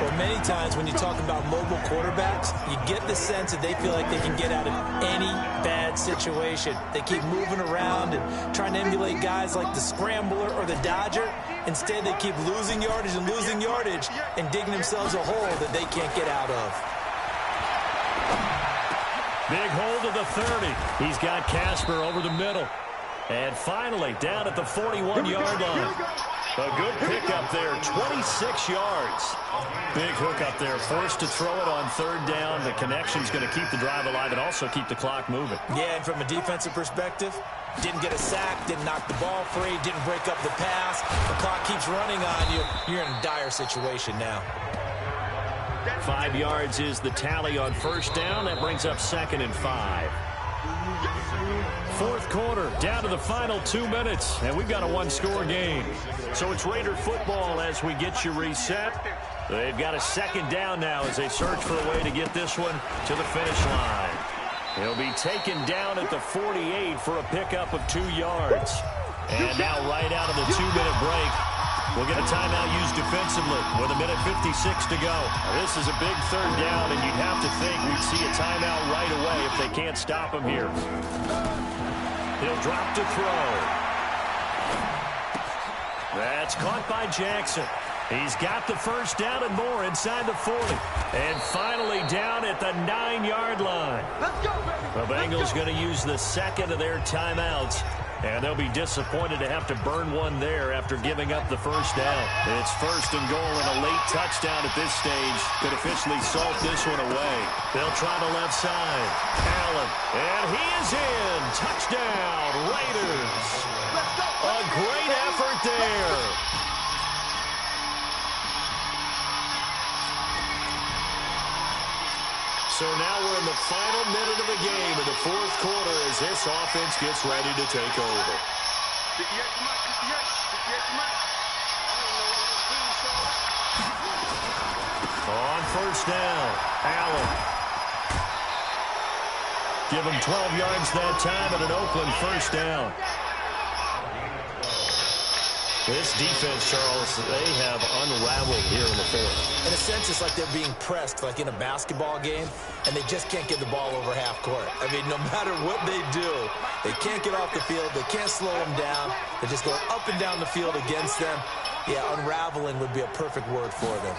Well, many times when you talk about mobile quarterbacks, you get the sense that they feel like they can get out of any bad situation. They keep moving around and trying to emulate guys like the Scrambler or the Dodger. Instead, they keep losing yardage and digging themselves a hole that they can't get out of. Big hold of the 30. He's got Casper over the middle. And finally, down at the 41-yard line. A good pickup there, 26 yards. Big hook up there, forced to throw it on third down. The connection's going to keep the drive alive and also keep the clock moving. Yeah, and from a defensive perspective, didn't get a sack, didn't knock the ball free, didn't break up the pass. The clock keeps running on you. You're in a dire situation now. 5 yards is the tally on first down. That brings up 2nd and 5. Fourth quarter, down to the final 2 minutes, and we've got a one-score game. So it's Raider football as we get you reset. They've got a second down now as they search for a way to get this one to the finish line. He'll be taken down at the 48 for a pickup of 2 yards. And now right out of the 2-minute break, we'll get a timeout used defensively with 1:56 to go. Now, this is a big third down, and you'd have to think we'd see a timeout right away if they can't stop him here. He'll drop to throw. That's caught by Jackson. He's got the first down and more inside the 40. And finally down at the 9-yard line. Let's go, baby. The Bengals going to use the second of their timeouts. And they'll be disappointed to have to burn one there after giving up the first down. It's 1st and goal, and a late touchdown at this stage could officially salt this one away. They'll try the left side. Allen, and he is in. Touchdown, Raiders. A great effort there. So now we're in the final minute of the game in the fourth quarter as this offense gets ready to take over. On first down, Allen. Give him 12 yards that time at an Oakland first down. This defense, Charles, they have unraveled here in the fourth. In a sense, it's like they're being pressed, like in a basketball game, and they just can't get the ball over half court. I mean, no matter what they do, they can't get off the field. They can't slow them down. They're just going up and down the field against them. Yeah, unraveling would be a perfect word for them.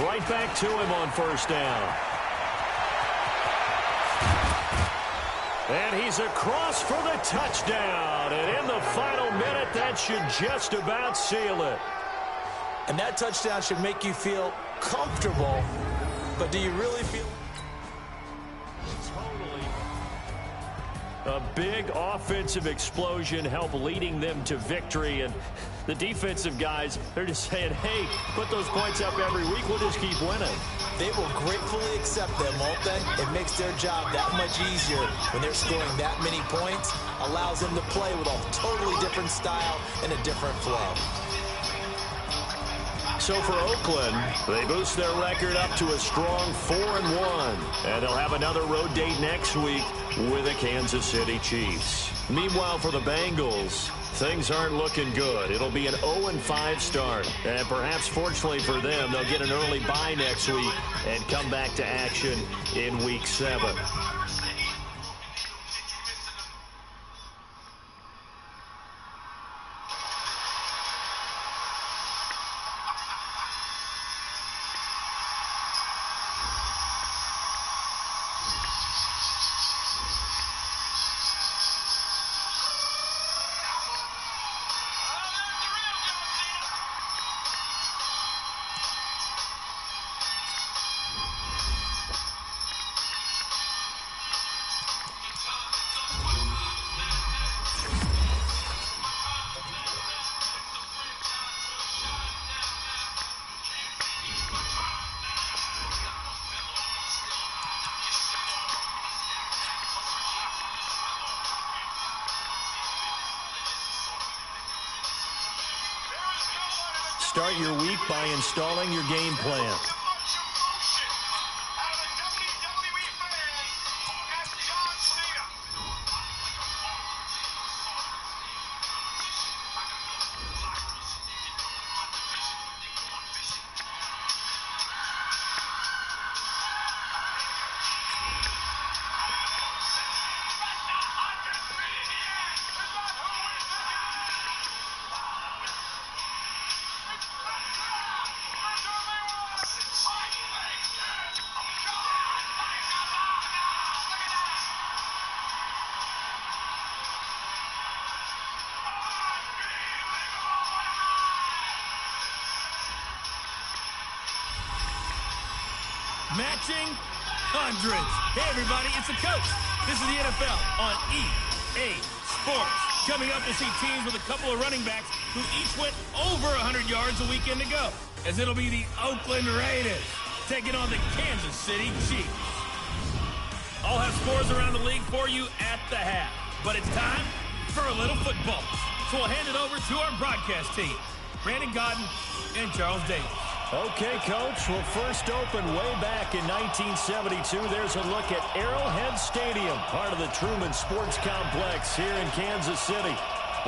Right back to him on first down. And he's across for the touchdown. And in the final minute, that should just about seal it. And that touchdown should make you feel comfortable. But do you really feel... A big offensive explosion helped leading them to victory. And the defensive guys, they're just saying, hey, put those points up every week. We'll just keep winning. They will gratefully accept them, won't they? It makes their job that much easier when they're scoring that many points. Allows them to play with a totally different style and a different flow. So for Oakland, they boost their record up to a strong 4-1. And they'll have another road date next week with the Kansas City Chiefs. Meanwhile, for the Bengals, things aren't looking good. It'll be an 0-5 start. And perhaps fortunately for them, they'll get an early bye next week and come back to action in Week 7. Start your week by installing your game plan. Matching hundreds. Hey, everybody, it's the coach. This is the NFL on EA Sports. Coming up, we'll see teams with a couple of running backs who each went over 100 yards a weekend ago, as it'll be the Oakland Raiders taking on the Kansas City Chiefs. I'll have scores around the league for you at the half, but it's time for a little football. So we'll hand it over to our broadcast team, Brandon Godden and Charles Davis. Okay, Coach. We'll first open way back in 1972. There's a look at Arrowhead Stadium, part of the Truman Sports Complex here in Kansas City.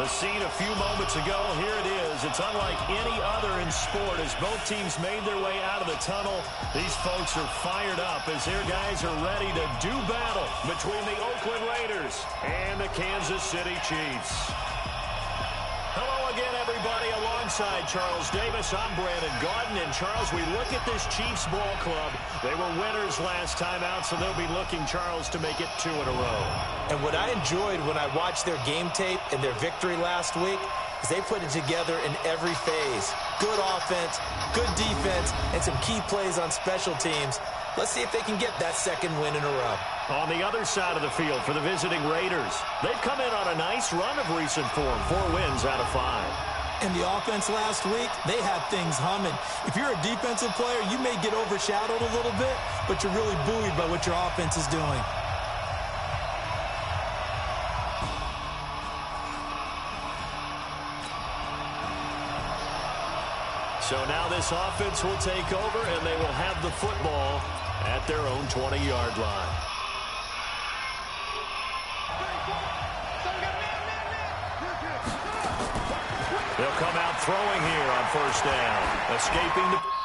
The scene a few moments ago, here it is. It's unlike any other in sport as both teams made their way out of the tunnel. These folks are fired up as their guys are ready to do battle between the Oakland Raiders and the Kansas City Chiefs. Hello again, everybody. Alongside Charles Davis, I'm Brandon Godden. And Charles, we look at this Chiefs ball club. They were winners last time out, so they'll be looking, Charles, to make it 2 in a row. And what I enjoyed when I watched their game tape and their victory last week is they put it together in every phase. Good offense, good defense, and some key plays on special teams. Let's see if they can get that second win in a row. On the other side of the field for the visiting Raiders, they've come in on a nice run of recent form, 4 wins out of 5. And the offense last week, they had things humming. If you're a defensive player, you may get overshadowed a little bit, but you're really buoyed by what your offense is doing. So now this offense will take over, and they will have the football at their own 20-yard line. They'll come out throwing here on first down. Escaping the...